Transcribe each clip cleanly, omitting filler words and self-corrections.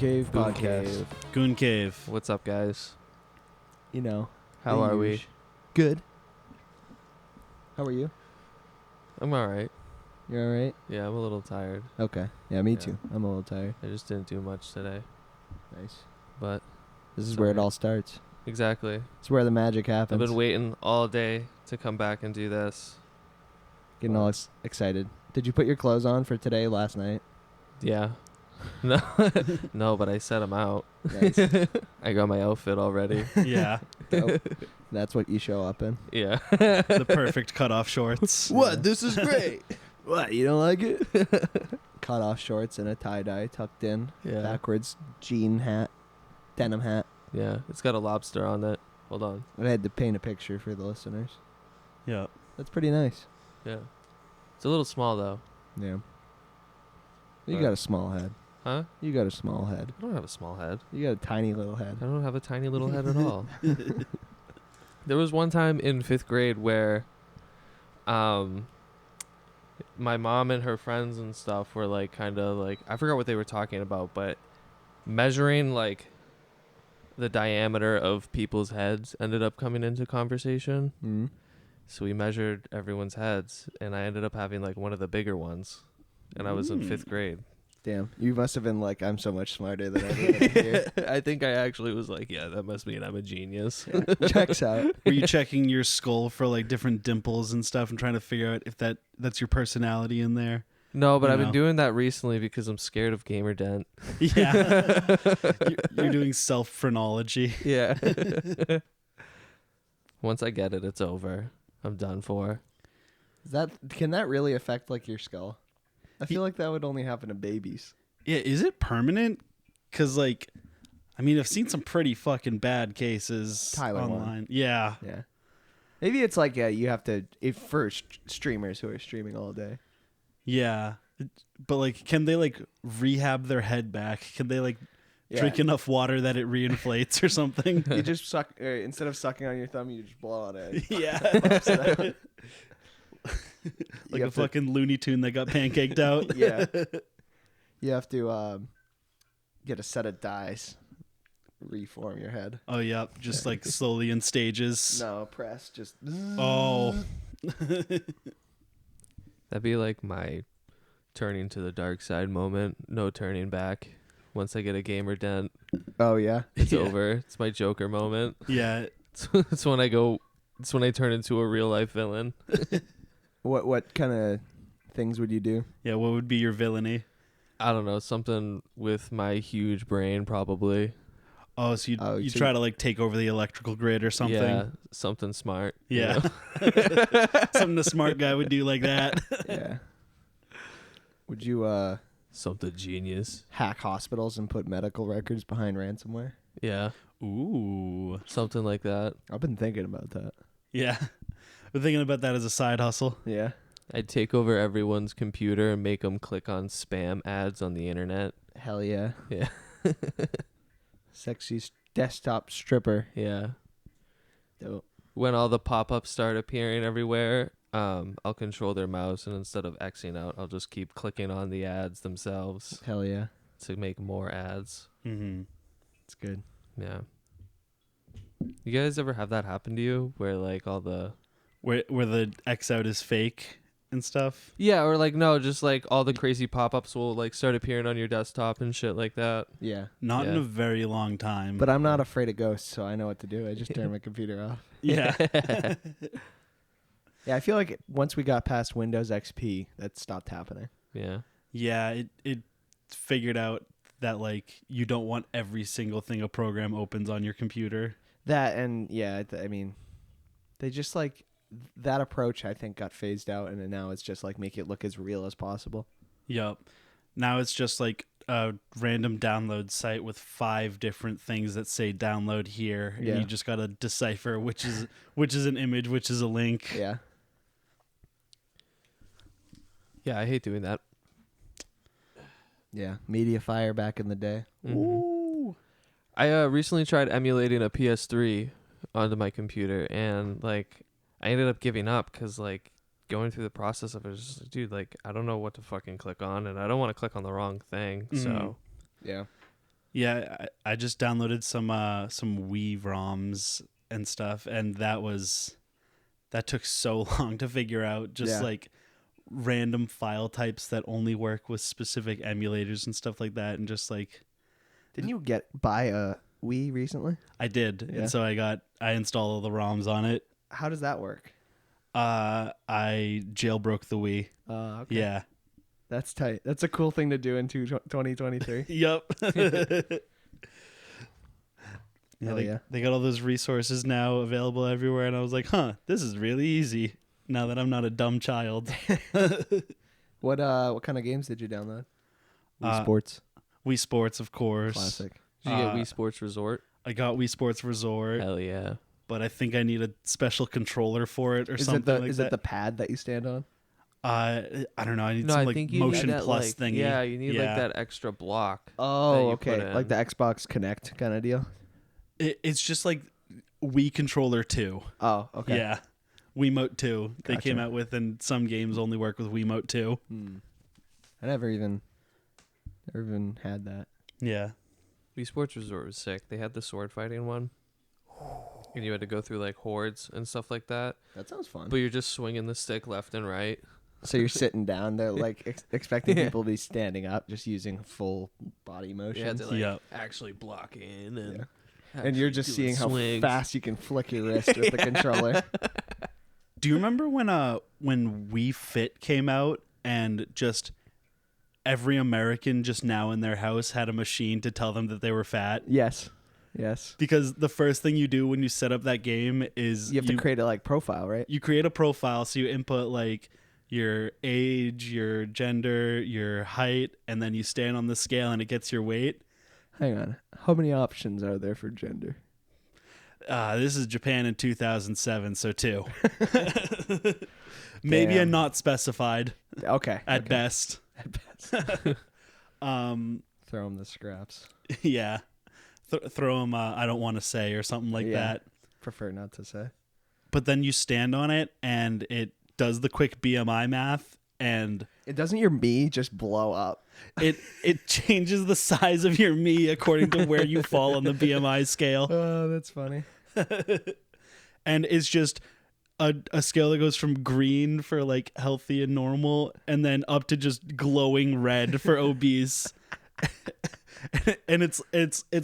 Cave Goon podcast. Cave. Goon Cave. What's up, guys? You know. How the are we? usual. Good. How are you? I'm alright. You're all right? Yeah, I'm a little tired. Okay. Yeah, me Yeah. too. I'm a little tired. I just didn't do much today. Nice. But This is where it Sorry. all starts. exactly. It's where the magic happens. I've been waiting all day to come back and do this. Getting all excited. Did you put your clothes on for today last night? Yeah. No, no, but I set them out. Nice. I got my outfit already. Yeah. Dope. That's what you show up in. Yeah. The perfect cutoff shorts. What? This is great. What? You don't like it? Cut off shorts and a tie-dye tucked in. Yeah. Backwards jean hat. Denim hat. Yeah. It's got a lobster on it. Hold on. I had to paint a picture for the listeners. Yeah. That's pretty nice. Yeah. It's a little small though. Yeah. You But- got a small head. Huh? You got a small head. I don't have a small head. You got a tiny little head. I don't have a tiny little head at all. There was one time in 5th grade where my mom and her friends and stuff were like kind of like, I forgot what they were talking about, but measuring like the diameter of people's heads ended up coming into conversation. Mm. So we measured everyone's heads and I ended up having like one of the bigger ones. And I was in 5th grade. Damn. You must have been like, I'm so much smarter than everybody here. I think I actually was like, yeah, that must mean I'm a genius. Checks out. Were you checking your skull for like different dimples and stuff and trying to figure out if that's your personality in there? No, but You I've been know. doing that recently because I'm scared of gamer dent. Yeah. You're doing self-phrenology. Yeah. Once I get it, it's over. I'm done for. Can that really affect like your skull? I feel like that would only happen to babies. Yeah, is it permanent? Because, like, I mean, I've seen some pretty fucking bad cases Tyler won. online. Yeah. Yeah. Maybe it's like, you have to, for streamers who are streaming all day. Yeah. But, like, can they, like, rehab their head back? Can they, like, drink enough water that it reinflates or something? You just suck, instead of sucking on your thumb, you just blow on it. Yeah. Like You a have to- fucking Looney Tune that got pancaked out. Yeah. You have to get a set of dies, reform your head. Oh, yeah. Just, like, slowly in stages. No, press, just... Oh. That'd be like my turning to the dark side moment. No turning back. Once I get a gamer dent, Oh, yeah? it's Yeah. over. It's my Joker moment. Yeah. It's when I turn into a real life villain. What kind of things would you do? Yeah, what would be your villainy? I don't know, something with my huge brain probably. Oh, so you so try to, like, take over the electrical grid or something? Yeah, something smart. you Yeah. know? Something a smart guy would do like that. Yeah. Would you Something genius. hack hospitals and put medical records behind ransomware? Yeah, Ooh. something like that. I've been thinking about that. Yeah. We're thinking about that as a side hustle. Yeah. I'd take over everyone's computer and make them click on spam ads on the internet. Hell yeah. Yeah. Sexy desktop stripper. Yeah. Dope. When all the pop-ups start appearing everywhere, I'll control their mouse, and instead of Xing out, I'll just keep clicking on the ads themselves Hell yeah. to make more ads. Mm-hmm. It's good. Yeah. You guys ever have that happen to you where like all the... Where the X out is fake and stuff? Yeah, or like, no, just like all the crazy pop-ups will like start appearing on your desktop and shit like that. Yeah. Not in Yeah. a very long time. But I'm not afraid of ghosts, so I know what to do. I just turn my computer off. yeah. Yeah, I feel like once we got past Windows XP, that stopped happening. Yeah. Yeah, it figured out that, like, you don't want every single thing a program opens on your computer. That and I mean, they just like that approach. I think got phased out, and then now it's just like make it look as real as possible. Yep. Now it's just like a random download site with 5 different things that say download here. Yeah. And you just got to decipher which is an image, which is a link. Yeah. Yeah, I hate doing that. Yeah. Mediafire back in the day. Mhm. Ooh. I recently tried emulating a PS3 onto my computer, and like I ended up giving up because like going through the process of it, was just like, dude, like I don't know what to fucking click on, and I don't want to click on the wrong thing. So Yeah. Yeah, I just downloaded some Wii ROMs and stuff, and that took so long to figure out. Just like random file types that only work with specific emulators and stuff like that, and just like. Didn't you buy a Wii recently? I did, Yeah. and so I installed all the ROMs on it. How does that work? I jailbroke the Wii. Okay. Yeah. That's tight. That's a cool thing to do in 2023. Yep. Hell yeah. They got all those resources now available everywhere, and I was like, this is really easy now that I'm not a dumb child. What kind of games did you download? Wii Sports. Wii Sports, of course. Classic. Did you get Wii Sports Resort? I got Wii Sports Resort. Hell yeah. But I think I need a special controller for it or something like that. Is it the pad that you stand on? I don't know. I need No, some I like think you motion need that, plus like, thingy. Yeah, you need like that extra block. Oh, you okay. put Like in. the Xbox Connect kind of deal? It's just like Wii Controller 2. Oh, okay. Yeah. Wiimote 2. They Gotcha. came out with, and some games only work with Wiimote 2. I never even had that. Yeah. Wii Sports Resort was sick. They had the sword fighting one. And you had to go through like hordes and stuff like that. That sounds fun. But you're just swinging the stick left and right. So you're sitting down there, like expecting people to be standing up, just using full body motion. Yeah, to like Yep. actually block in and And you're just doing seeing how swings. fast you can flick your wrist with the controller. Do you remember when Wii Fit came out and just every American just now in their house had a machine to tell them that they were fat? Yes. Because the first thing you do when you set up that game is You have to create a like profile, right? you create a profile, so you input like your age, your gender, your height, and then you stand on the scale and it gets your weight. Hang on. How many options are there for gender? This is Japan in 2007, so 2. Maybe a Damn. not specified Okay. at best. At best. Throw them the scraps. Yeah. Throw them I don't want to say or something like that. Prefer not to say. But then you stand on it and it does the quick BMI math, and It doesn't your me just blow up? it changes the size of your me according to where you fall on the BMI scale. Oh, that's funny. And it's just a scale that goes from green for like healthy and normal, and then up to just glowing red for obese. And it's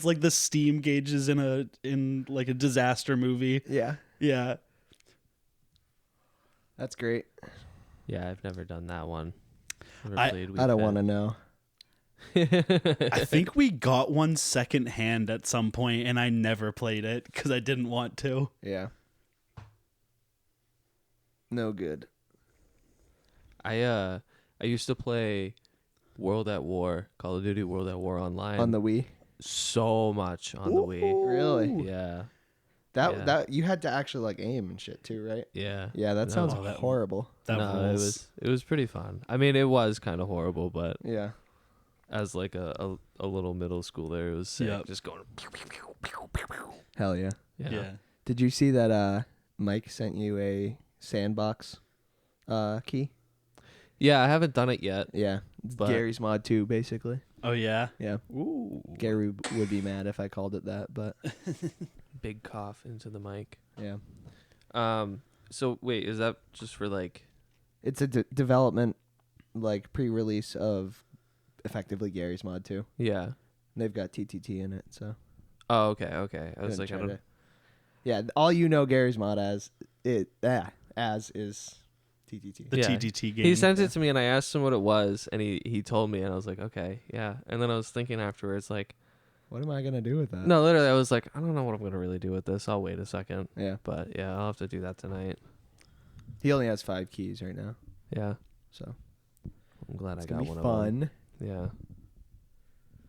like the steam gauges in like a disaster movie. Yeah. Yeah. That's great. Yeah, I've never done that one. Never I played Wii I don't Fit. want to know. I think we got one secondhand at some point, and I never played it because I didn't want to. Yeah. No good. I used to play World at War, Call of Duty World at War online. On the Wii? So much on the Wii. Really? Yeah. That you had to actually like aim and shit too, right? Yeah. Yeah, that No. sounds Oh, that- horrible. That No, rules. it was pretty fun. I mean, it was kind of horrible, but Yeah. as like a little middle schooler, it was sick. Yep. Just going. Hell yeah. Yeah. Did you see that Mike sent you a sandbox key? Yeah, I haven't done it yet. Yeah. It's But- Gary's Mod 2, basically. Oh yeah. Yeah. Ooh. Gary would be mad if I called it that, but Big cough into the mic. yeah. So wait, is that just for like? It's a development, like, pre-release of effectively Gary's Mod 2. Yeah. They've got TTT in it, so. Oh, okay. I was couldn't like, I try don't. to- Yeah, all you know Gary's Mod as is TTT. The Yeah. TTT game. He sent it to me, and I asked him what it was, and he told me, and I was like, okay, yeah. And then I was thinking afterwards, like, What am I going to do with that? no, literally, I was like, I don't know what I'm gonna really do with this. I'll wait a second. Yeah. But yeah, I'll have to do that tonight. He only has 5 keys right now, Yeah, so I'm glad it's I going got to be one of them. fun. Yeah.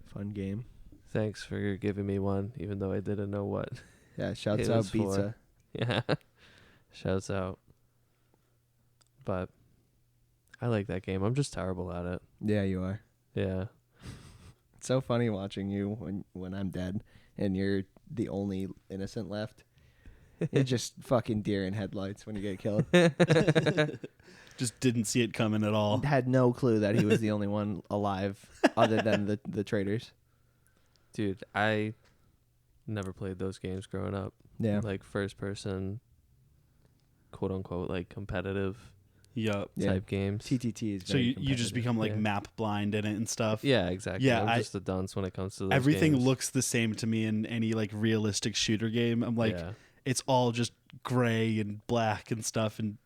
Fun game. Thanks for giving me one, even though I didn't know what. Yeah, shouts It out was Pizza. for- Yeah. Shouts out. But I like that game. I'm just terrible at it. Yeah, you are. Yeah. It's so funny watching you when I'm dead and you're the only innocent left. You're just fucking deer in headlights when you get killed. Just didn't see it coming at all. Had no clue that he was the only one alive other than the traitors. Dude, I never played those games growing up. Yeah. Like first person, quote unquote, like competitive Yup. Yeah. type games. TTT is So very you just competitive. become like Yeah. map blind in it and stuff. Yeah, exactly. Yeah, I'm just a dunce when it comes to those Everything games. looks the same to me in any like realistic shooter game. I'm like, yeah. it's all just gray and black and stuff, and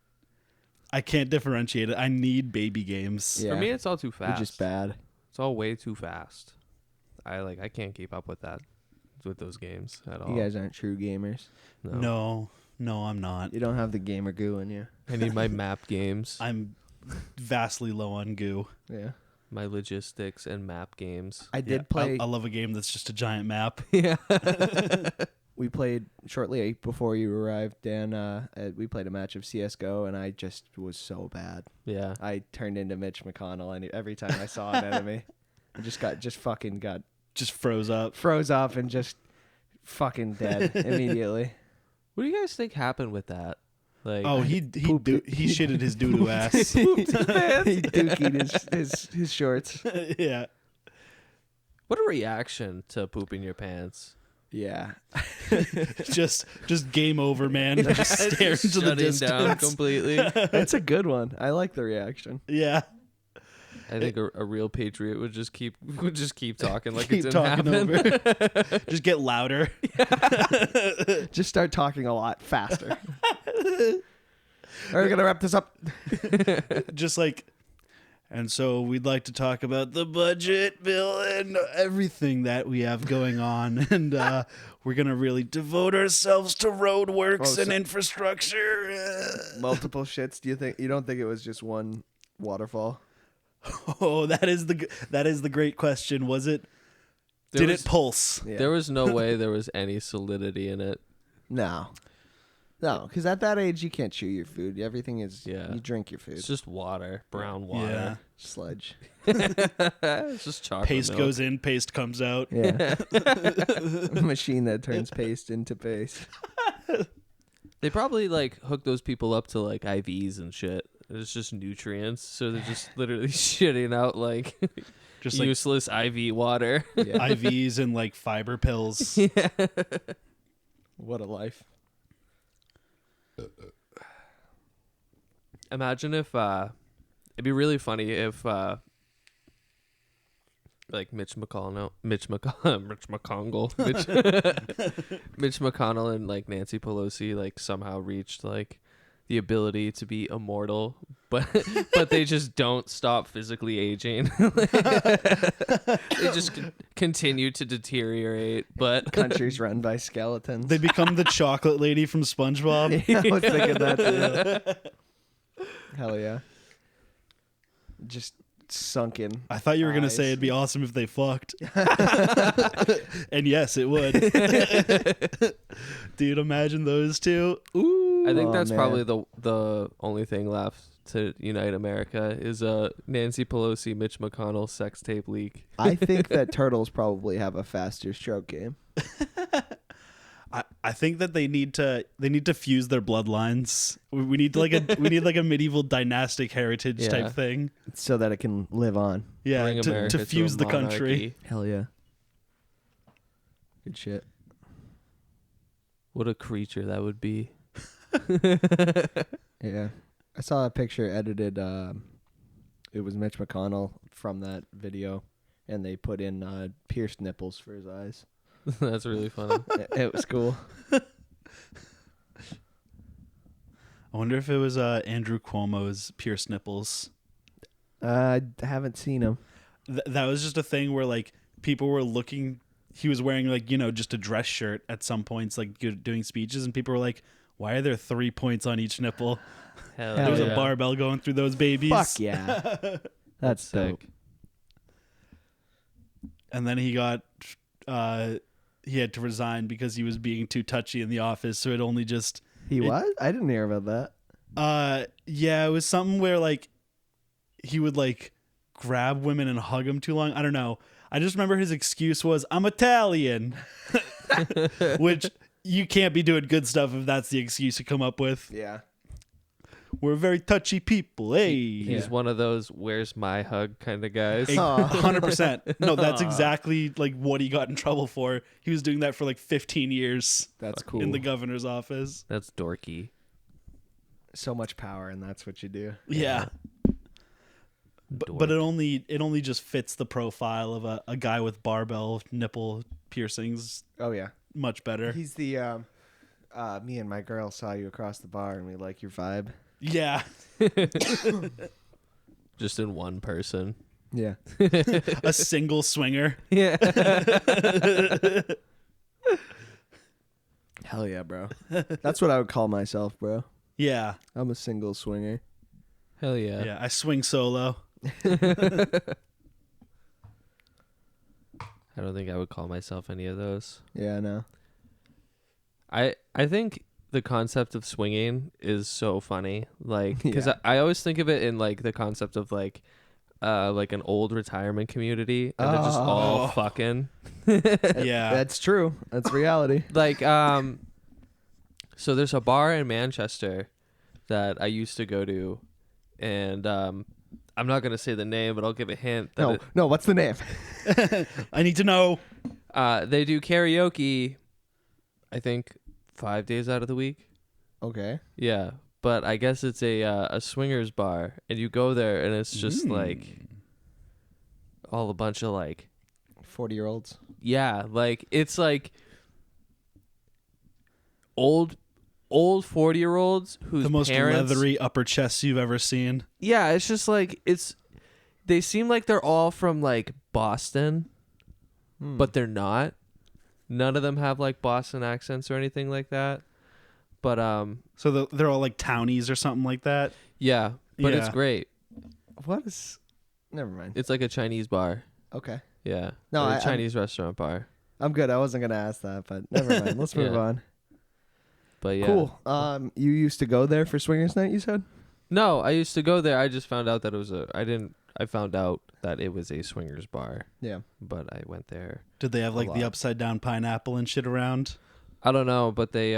I can't differentiate it. I need baby games. Yeah. For me, it's all too They're fast. just bad. It's all way too fast. I can't keep up with that, with those games at all. You guys aren't true gamers. No, I'm not. You don't have the gamer goo in you. I need my map games, I'm vastly low on goo. Yeah. my logistics and map games. I did Yeah, play. I love a game that's just a giant map. Yeah. We played shortly before you arrived, Dan. We played a match of CS:GO, and I just was so bad. Yeah. I turned into Mitch McConnell, and every time I saw an enemy, I just Just froze up. froze up and just fucking dead immediately. What do you guys think happened with that? Like, Oh, he shitted his doo-doo ass. He dookied his shorts. Yeah. what a reaction to pooping your pants. Yeah. Just game over, man. Just stare into the Shutting down distance. completely. That's a good one. I like the reaction. Yeah. I think a real patriot would just keep talking like Keep it didn't talking happen. over. Just get louder. Just start talking a lot faster. We're gonna wrap this up. Just like, and so we'd like to talk about the budget bill and everything that we have going on, and we're gonna really devote ourselves to road works and infrastructure. Multiple shits. You don't think it was just one waterfall? Oh, that is the great question. Was it? Did it pulse? Yeah. There was no way there was any solidity in it. No, because at that age you can't chew your food. Everything is you drink your food. It's just water, brown Yeah. water. Sludge. It's just chocolate Paste milk. goes in, paste comes out. Yeah. A machine that turns paste into paste. They probably like hook those people up to like IVs and shit. It's just nutrients, so they're just literally shitting out like Just like useless IV water. Yeah. IVs and like fiber pills. What a life. Imagine if it'd be really funny if like Mitch McConnell Mitch McConnell and like Nancy Pelosi like somehow reached like the ability to be immortal, but they just don't stop physically aging. They just continue to deteriorate, but Countries run by skeletons. They become the chocolate lady from SpongeBob. Yeah, I was thinking that too. Hell yeah. Just sunken. I thought you were gonna eyes. say it'd be awesome if they fucked. And yes, it would. Dude, imagine those two. Ooh. I think Oh, that's man. probably the only thing left to unite America is a Nancy Pelosi Mitch McConnell sex tape leak. I think that turtles probably have a faster stroke game. I think that they need to fuse their bloodlines. We need like a medieval dynastic heritage Yeah. type thing. So that it can live on. Yeah, Bring America to fuse a the country. monarchy. Hell yeah. Good shit. What a creature that would be. Yeah. I saw a picture edited. It was Mitch McConnell from that video, and they put in pierced nipples for his eyes. That's really funny. It was cool. I wonder if it was Andrew Cuomo's pierced nipples. I haven't seen him. That was just a thing where like people were looking. He was wearing like just a dress shirt at some points, like doing speeches, and people were like, "Why are there 3 points on each nipple?" Hell Hell There's yeah. a barbell going through those babies. Fuck yeah. That's dope. sick. And then he got he had to resign because he was being too touchy in the office, so it only just He was? I didn't hear about that. yeah, it was something where like he would like grab women and hug them too long. I don't know. I just remember his excuse was, "I'm Italian." Which you can't be doing good stuff if that's the excuse you come up with. Yeah. We're very touchy people. Hey. He's one of those "Where's my hug" kind of guys. 100%. No, that's exactly like what he got in trouble for. He was doing that for like 15 years. That's cool. In the governor's office. That's dorky. So much power, and that's what you do. Yeah. But it only just fits the profile of a guy with barbell nipple piercings Oh yeah. much better. He's the me and my girl saw you across the bar, and we like your vibe. Yeah. Just in one person. Yeah. A single swinger. Yeah. Hell yeah, bro. That's what I would call myself, bro. Yeah. I'm a single swinger. Hell yeah. Yeah. I swing solo. I don't think I would call myself any of those. Yeah, I know. I think the concept of swinging is so funny, like, because Yeah. I always think of it in like the concept of like an old retirement community, and they're just all fucking. Yeah. That's true. That's reality. Like, so there's a bar in Manchester that I used to go to, and I'm not gonna say the name, but I'll give a hint. That No, what's the name? I need to know. they do karaoke, I think 5 days out of the week. Okay. Yeah, but I guess it's a swingers bar, and you go there, and it's just like all a bunch of like 40-year-olds. yeah, like it's like old 40-year-olds whose The most parents, leathery upper chests you've ever seen. yeah, it's just like they seem like they're all from like Boston, but they're not. None of them have like Boston accents or anything like that. But So they're all like townies or something like that. yeah, but it's Yeah. great. What is? Never mind. It's like a Chinese bar. Okay. Yeah. No, Or a I'm- Chinese restaurant bar. I'm good. I wasn't gonna ask that, but never mind. Let's move Yeah. on. But yeah. Cool. You used to go there for swingers night, you said? No, I used to go there. I just found out that it was I found out that it was a swingers bar, Yeah. but I went there. Did they have like the lot. upside down pineapple and shit around? I don't know, but they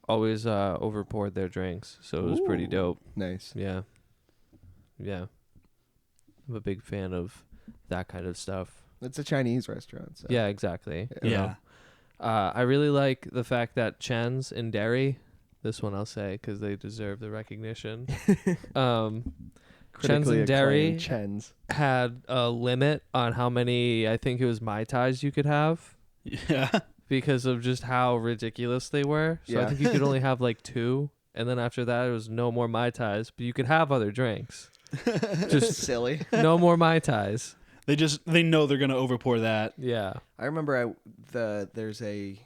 always over poured their drinks, so it was pretty Ooh. dope. Nice. Yeah. Yeah. I'm a big fan of that kind of stuff. It's a Chinese restaurant. So. Yeah, exactly. You Yeah. know? I really like the fact that Chen's in Derry, this one I'll say because they deserve the recognition. Chen's Critically in Derry acclaimed Chen's. had a limit on how many, I think it was Mai Tais you could have Yeah. because of just how ridiculous they were. So I Yeah. think you could only have like 2. And then after that, it was no more Mai Tais, but you could have other drinks. Just Silly. no more Mai Tais. They know they're gonna overpour that. Yeah. I remember there's a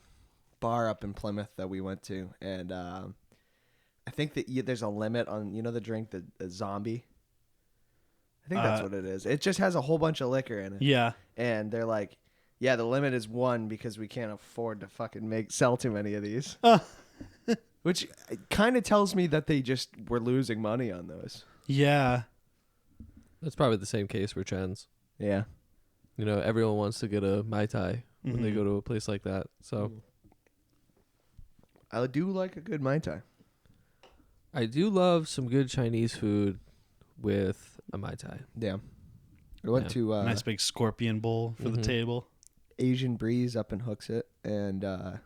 bar up in Plymouth that we went to, and I think that there's a limit on the drink, the zombie. I think that's what it is. It just has a whole bunch of liquor in it. Yeah. And they're like, yeah, the limit is 1 because we can't afford to fucking sell too many of these. Which kind of tells me that they just were losing money on those. Yeah. That's probably the same case for Chen's. Yeah. You know, everyone wants to get a Mai Tai when they Mhm. go to a place like that. So I do like a good Mai Tai. I do love some good Chinese food with a Mai Tai. Yeah. I went Yeah. to Nice big scorpion bowl for the Mhm. table. Asian Breeze up in Hooksett, and I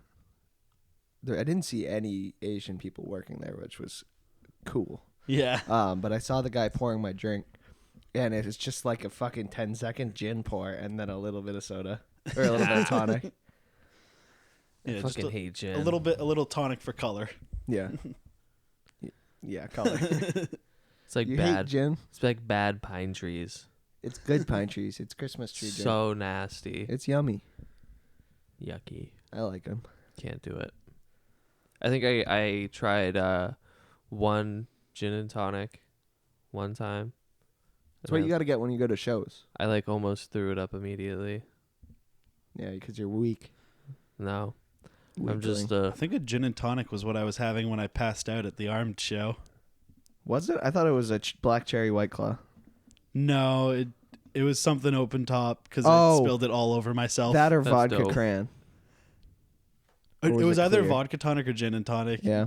didn't see any Asian people working there, which was cool. Yeah. But I saw the guy pouring my drink, and it's just like a fucking 10-second gin pour and then a little bit of soda or a little bit of tonic. Yeah, I just fucking hate gin. a little tonic for color. Yeah. Yeah, color. It's like You bad. hate gin? It's like bad pine trees. It's good pine trees. It's Christmas tree gin. So nasty. It's yummy. Yucky. I like them. Can't do it. I think I tried one gin and tonic one time. That's what you got to get when you go to shows. I like almost threw it up immediately. Yeah, because you're weak. No. I'm Weakling. just I think a gin and tonic was what I was having when I passed out at the Armed show. Was it? I thought it was a black cherry White Claw. No, it was something open top because Oh. I spilled it all over myself. That or That's vodka dope. cran. it or was was it either clear? vodka tonic or gin and tonic. Yeah.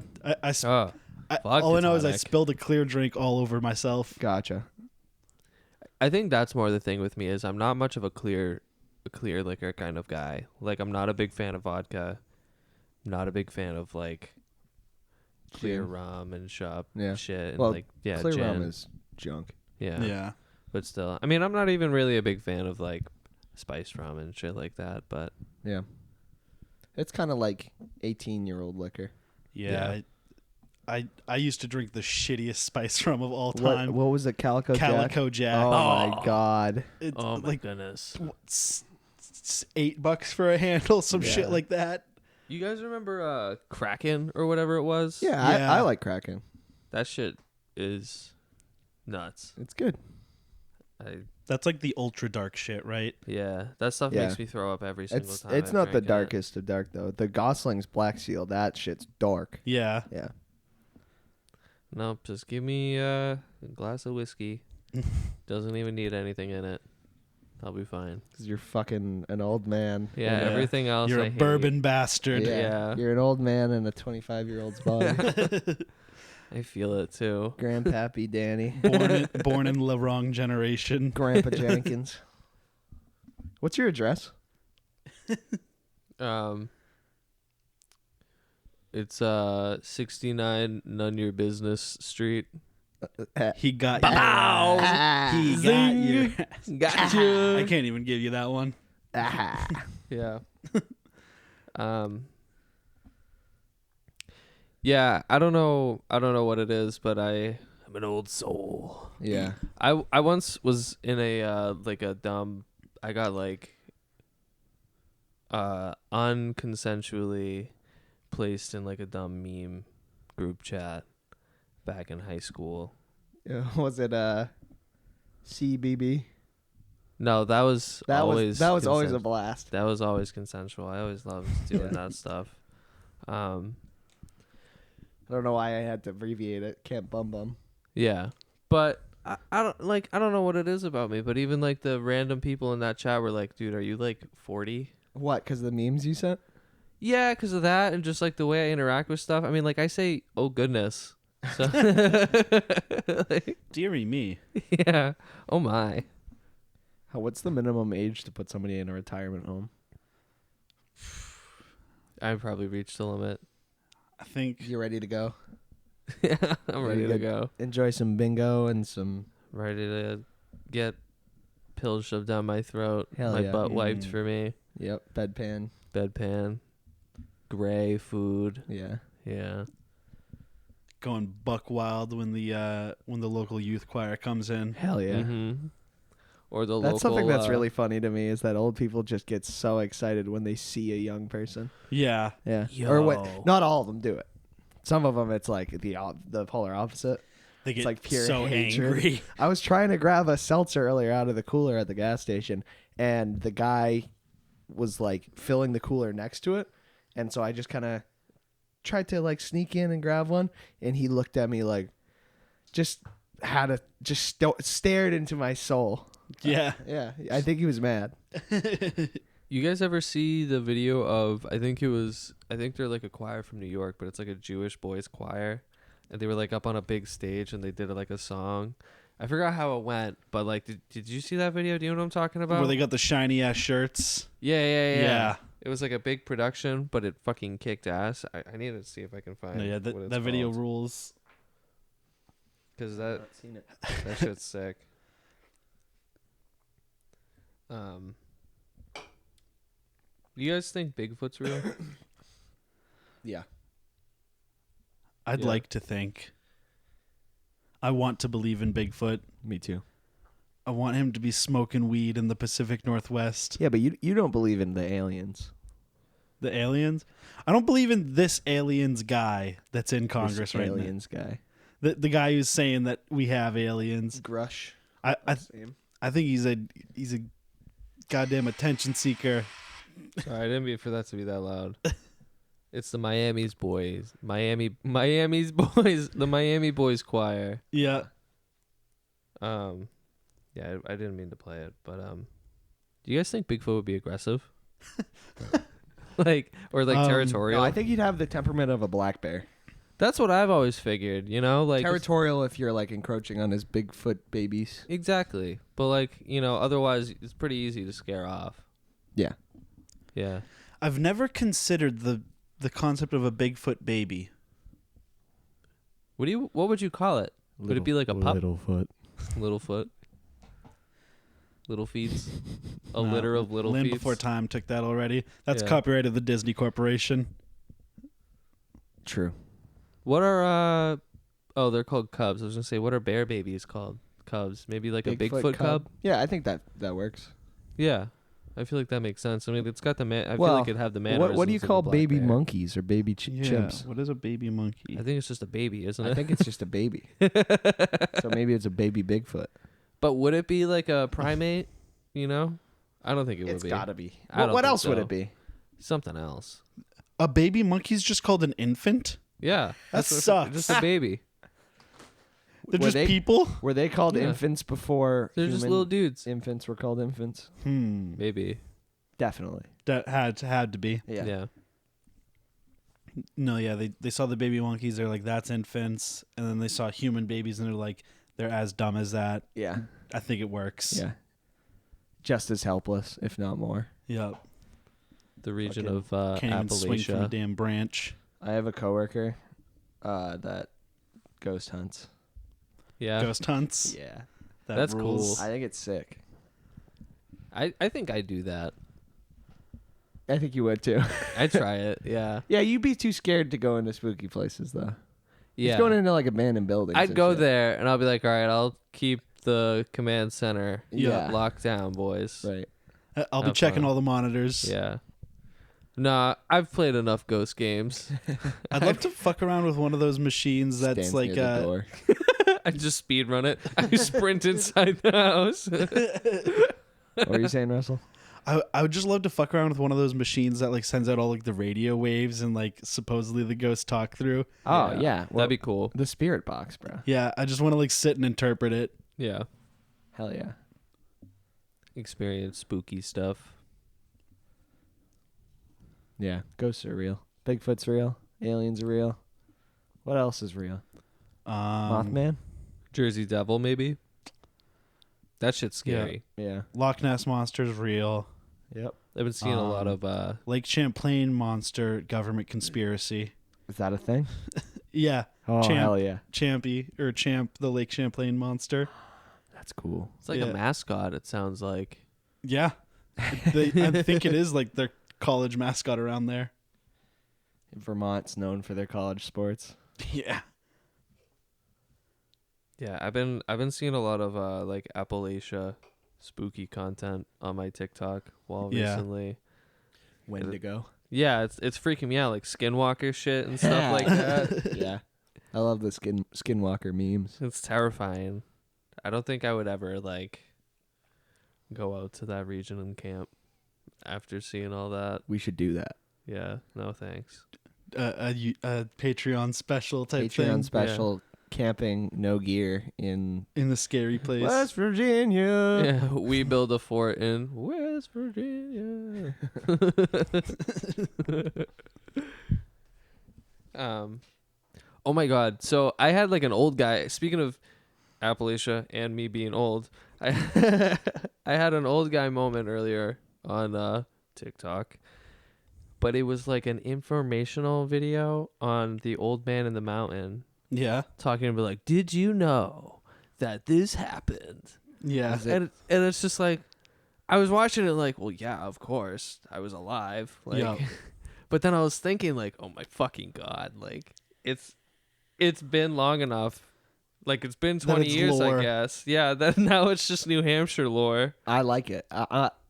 all I know is I tonic. spilled a clear drink all over myself. Gotcha. I think that's more the thing with me is I'm not much of a clear liquor kind of guy. Like I'm not a big fan of vodka. I'm not a big fan of like clear Gin. rum and shit. Yeah. Shit and Well, like Clear gin. rum is junk. Yeah. Yeah. But still, I mean, I'm not even really a big fan of like spiced rum and shit like that. But Yeah. It's kind of like 18-year-old liquor. Yeah. I used to drink the shittiest spice rum of all time. What was it? Calico Jack? Calico Jack. Oh, Oh. my God. It's oh my like goodness. $8 for a handle, some Yeah. shit like that. You guys remember Kraken or whatever it was? Yeah, Yeah. I like Kraken. That shit is nuts. It's good. That's like the ultra dark shit, right? Yeah, that stuff Yeah. makes me throw up every single It's time. it's I've not the drank it. darkest of dark, though. The Gosling's Black Seal, that shit's dark. Yeah. Yeah. Nope, just give me a glass of whiskey. Doesn't even need anything in it. I'll be fine. Because you're fucking an old man. Yeah, Yeah. everything else You're I a hate. bourbon bastard. Yeah. You're an old man in a 25-year-old's body. I feel it too. Grandpappy Danny. Born in the wrong generation. Grandpa Jenkins. What's your address? It's 69 None Your Business Street. He got Bow! you. He got Zing! you. Gotcha. I can't even give you that one. Yeah. Yeah, I don't know what it is, but I'm an old soul. Yeah. I once was in a like a dumb I got like unconsensually placed in like a dumb meme group chat back in high school. Was it CBB? No, that was always always a consent- blast. That was always consensual. I always loved doing that stuff. I don't know why I had to abbreviate it. Camp Bum Bum. Yeah, but I don't know what it is about me, but even like the random people in that chat were like, "Dude, are you like 40?" What? Because the memes you sent? Yeah, because of that and just like the way I interact with stuff. I mean, like I say, "Oh goodness," so like, Deary me. yeah. Oh my. What's the minimum age to put somebody in a retirement home? I probably reached the limit. I think You ready to go? Yeah, I'm ready You to got- go. Enjoy some bingo and some. Ready to get pills shoved down my throat. Hell my yeah. butt wiped Mm. for me. Yep. Bedpan. Bedpan. Gray food. Yeah. Yeah. going buck wild when the local youth choir comes in. Hell yeah. Mm-hmm. Or the That's local, something that's really funny to me is that old people just get so excited when they see a young person. Yeah. Yeah. Yo. Or what? Not all of them do it. Some of them, it's like the polar opposite. They get like pure so hatred. angry. I was trying to grab a seltzer earlier out of the cooler at the gas station, and the guy was like filling the cooler next to it, and so I just kind of tried to like sneak in and grab one, and he looked at me like, stared into my soul. Yeah. Yeah, I think he was mad. You guys ever see the video of I think they're like a choir from New York, but it's like a Jewish boys choir, and they were like up on a big stage and they did like a song. I forgot how it went, but like did you see that video? Do you know what I'm talking about? Where they got the shiny ass shirts. Yeah. Yeah. It was like a big production, but it fucking kicked ass. I need to see if I can find No, yeah, what it's that video called. rules. Because that seen it. that shit's sick. You guys think Bigfoot's real? Yeah. I'd Yeah. like to think. I want to believe in Bigfoot. Me too. I want him to be smoking weed in the Pacific Northwest. Yeah, but you don't believe in the aliens. The aliens? I don't believe in this aliens guy that's in Congress This right aliens guy. now. The guy who's saying that we have aliens. Grush. I That's his name. I think he's a goddamn attention seeker. Sorry, I didn't mean for that to be that loud. It's the Miami's boys. Miami's boys. The Miami Boys Choir. Yeah. Yeah, I didn't mean to play it, but do you guys think Bigfoot would be aggressive? Or Um, territorial? No, I think he'd have the temperament of a black bear. That's what I've always figured, you know, like Territorial if you're like encroaching on his Bigfoot babies. exactly. But like, you know, otherwise it's pretty easy to scare off. Yeah. Yeah. I've never considered the concept of a Bigfoot baby. What would you call it? Would it be like a pup? Littlefoot. Little foot. Little feets. A No, litter of little Land feet. Before Time took that already. That's Yeah. copyright of the Disney Corporation. True. What are oh, they're called cubs. I was gonna say, what are bear babies called? Cubs. Maybe like a Bigfoot cub? Yeah, I think that works. Yeah. I feel like that makes sense. I mean, it's got the I feel Well, like it'd have the mannerisms. What do you of a call black baby bear. monkeys or baby chimps? What is a baby monkey? I think it's just a baby, isn't it? I think it's just a baby. So maybe it's a baby Bigfoot. But would it be like a primate? You know, I don't think it would It's be. gotta be. I don't What think else would so. it be? Something else. A baby monkey's just called an infant? Yeah, That what- sucks. Just a baby. They're Were just they- people? Were they called Yeah. infants before They're just human little dudes. infants were called infants? Maybe. Definitely. That had to be. Yeah. No, yeah, they saw the baby monkeys. They're like, that's infants. And then they saw human babies and they're like, they're as dumb as that. Yeah. I think it works. Yeah. Just as helpless, if not more. Yep. The region Fucking of Can't even swing from a Appalachia. damn branch. I have a coworker that ghost hunts. Yeah. Ghost hunts. Yeah. That That's rules. cool. I think it's sick. I think I'd do that. I think you would too. I'd try it. Yeah. Yeah, you'd be too scared to go into spooky places though. Yeah. He's going into like abandoned buildings. I'd and go shit. there and I'll be like, all right, I'll keep the command center Yeah. locked down, boys. Right. I'll be Have checking fun. all the monitors. Yeah. Nah, I've played enough ghost games. I'd love to fuck around with one of those machines that's Stands like near the door. I just speed run it. I sprint inside the house. What were you saying, Russell? I would just love to fuck around with one of those machines that like sends out all like the radio waves and like supposedly the ghosts talk through. Oh yeah, That'd be cool. the spirit box, bro. Yeah, I just want to like sit and interpret it. Yeah. Hell yeah. Experience spooky stuff. Yeah, ghosts are real. Bigfoot's real. Aliens are real. What else is real? Mothman. Jersey Devil, maybe. That shit's scary. Yeah. Loch Ness Monster's real. Yep. I've been seeing a lot of Lake Champlain Monster government conspiracy. Is that a thing? Yeah, Oh Champ. hell yeah. Champ, the Lake Champlain Monster. That's cool. it's like Yeah. a mascot, it sounds like. Yeah, I think it is like their college mascot around there. Vermont's known for their college sports. Yeah. Yeah, I've been seeing a lot of like Appalachia spooky content on my TikTok recently. Wendigo. Yeah, it's freaking me out, like skinwalker shit and stuff like that. Yeah. I love the skinwalker memes. It's terrifying. I don't think I would ever like go out to that region and camp after seeing all that. We should do that. Yeah, no thanks. A Patreon special type Patreon thing special camping, no gear in in the scary place. West Virginia. Yeah, we build a fort in West Virginia. Oh my god. So I had like an old guy, speaking of Appalachia and me being old, I had an old guy moment earlier on TikTok. But it was like an informational video on the old man in the mountain Yeah. talking about like, did you know that this happened? Yeah. And it's just like, I was watching it like, well, yeah, of course, I was alive. Like, Yeah. but then I was thinking like, oh my fucking god, like it's been long enough. Like it's been 20 it's years, lore. I guess. Yeah. That now it's just New Hampshire lore. I like it.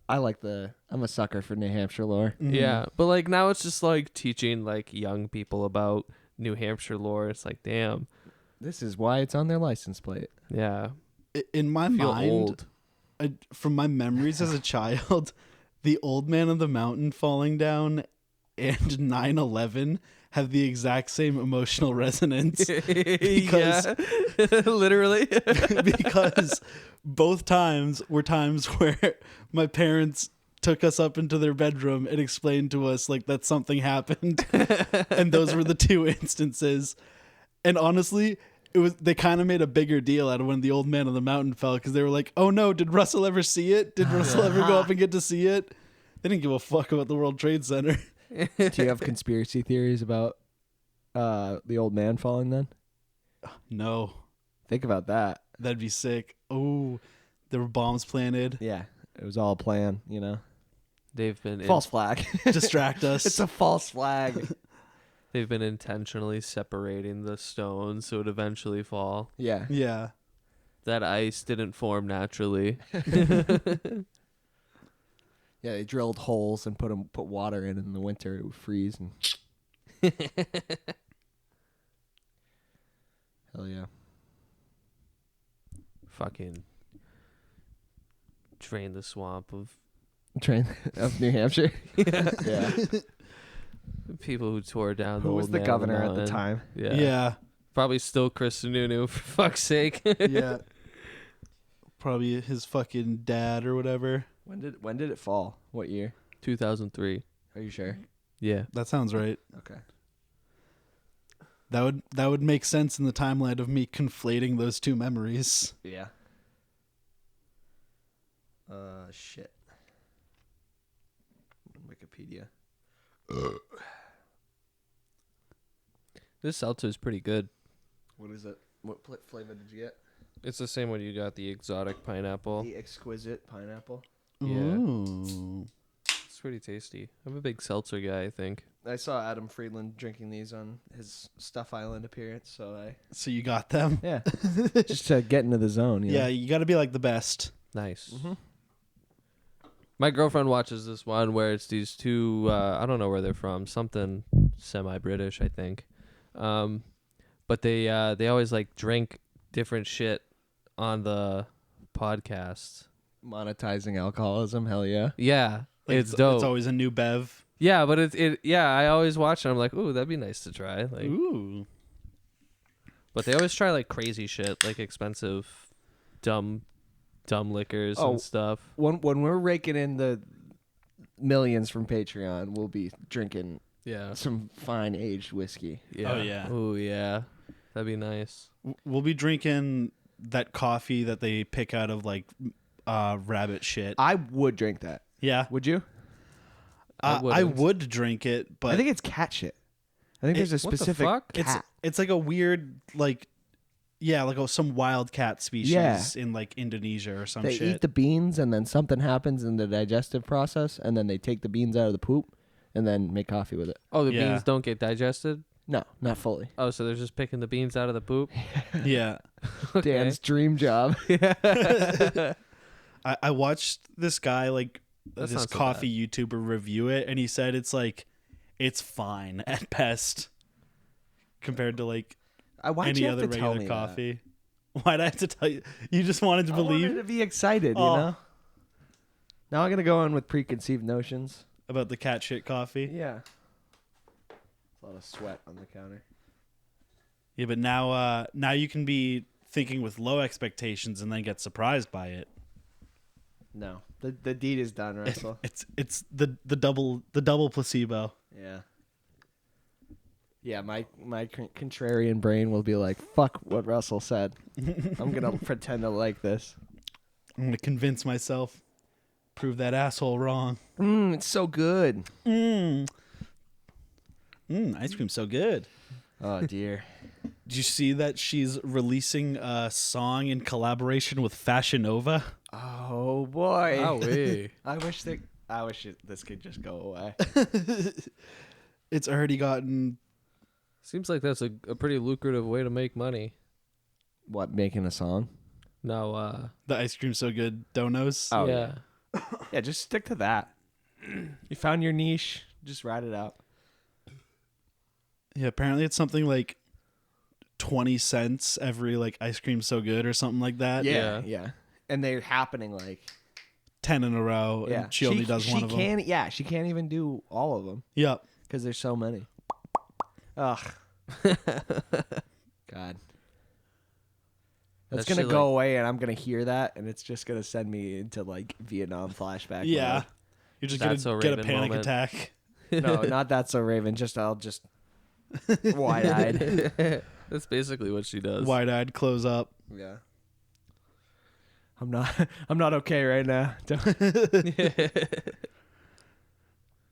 I like I'm a sucker for New Hampshire lore. Mhm. Yeah. But like now it's just like teaching like young people about New Hampshire lore. It's like, damn. This is why it's on their license plate. Yeah. In my I feel mind, old. from my memories as a child, the old man on the mountain falling down and 9/11 have the exact same emotional resonance because Yeah. Literally. because both times were times where my parents took us up into their bedroom and explained to us like that something happened, and those were the two instances. And honestly, they kind of made a bigger deal out of when the old man on the mountain fell because they were like, "Oh no, did Russell ever see it? Did Russell ever go up and get to see it?" They didn't give a fuck about the World Trade Center. Do you have conspiracy theories about the old man falling then? No, Think about that. that'd be sick. Oh, there were bombs planted. Yeah, it was all a plan, you know. They've been False flag. Distract us. It's a false flag. they've been intentionally separating the stones so it would eventually fall. Yeah. Yeah. That ice didn't form naturally. Yeah, they drilled holes and put water in the winter. It would freeze and. Hell yeah. Fucking drain the swamp of Train of New Hampshire. Yeah. people who tore down the Who was old the man on governor at the mountain. time? Yeah. Yeah. Probably still Chris Sununu, for fuck's sake. Yeah. Probably his fucking dad or whatever. When did it fall? What year? 2003. Are you sure? Yeah. That sounds right. Okay. That would make sense in the timeline of me conflating those two memories. Yeah. Shit. Wikipedia. This seltzer is pretty good. What is it? What flavor did you get? It's the same one you got, the exotic pineapple. The exquisite pineapple. Yeah. Ooh. It's pretty tasty. I'm a big seltzer guy, I think. I saw Adam Friedland drinking these on his Stuff Island appearance, so So you got them? yeah, just to get into the zone. You Yeah, know? you got to be like the best. Nice. Mm-hmm. My girlfriend watches this one where it's these two, I don't know where they're from, something semi-British, I think. But they always like drink different shit on the podcast. Monetizing alcoholism, hell yeah. Yeah, Like, it's dope. It's always a new bev. Yeah, but I always watch it. I'm like, ooh, that'd be nice to try. Like, Ooh. but they always try like crazy shit, like expensive, dumb liquors and stuff. When we're raking in the millions from Patreon, we'll be drinking Yeah. some fine aged whiskey. Yeah. Oh, yeah. Ooh, yeah. That'd be nice. We'll be drinking that coffee that they pick out of like rabbit shit. I would drink that. Yeah. Would you? I I wouldn't. would drink it, but I think it's cat shit. I think there's a what the specific fuck? cat. it's like a weird like some wild cat species Yeah. in like Indonesia or some They shit. eat the beans and then something happens in the digestive process and then they take the beans out of the poop and then make coffee with it. Oh, the Yeah. beans don't get digested? No, not fully. Oh, so they're just picking the beans out of the poop? Yeah. Okay. Dan's dream job. I watched this guy like That's this not so coffee YouTuber review it, and he said it's fine at best compared to like Why'd any you have other to tell regular me coffee. Why'd I have to tell you? You just wanted to I believe wanted to be excited, Oh. you know? Now I'm going to go in with preconceived notions. about the cat shit coffee. Yeah. A lot of sweat on the counter. Yeah, but now you can be thinking with low expectations and then get surprised by it. No. The deed is done, Russell. It's the double placebo. Yeah. Yeah, my contrarian brain will be like, fuck what Russell said. I'm going to pretend to like this. I'm gonna convince myself, prove that asshole wrong. It's so good. Ice cream's so good. Oh, dear. Did you see that she's releasing a song in collaboration with Fashion Nova? Oh, boy. Wowee. I wish this could just go away. It's already gotten. Seems like that's a pretty lucrative way to make money. What, making a song? No, The ice cream's so good, donos. Oh, yeah. Yeah, just stick to that. You found your niche. Just ride it out. Yeah, apparently it's something like 20 cents every like ice cream's so good or something like that. Yeah. And they're happening like 10 in a row. yeah. And she only does one of them. Can't, yeah, she can't even do all of them Yep. because there's so many. Ugh. God. That's That gonna shit, go like- away, and I'm gonna hear that, and it's just gonna send me into like Vietnam flashback. Yeah. You're just That's gonna a get a Raven panic moment. attack. mode. No, not that so Raven. I'll just wide eyed. That's basically what she does. Wide-eyed, close up. Yeah. I'm not okay right now.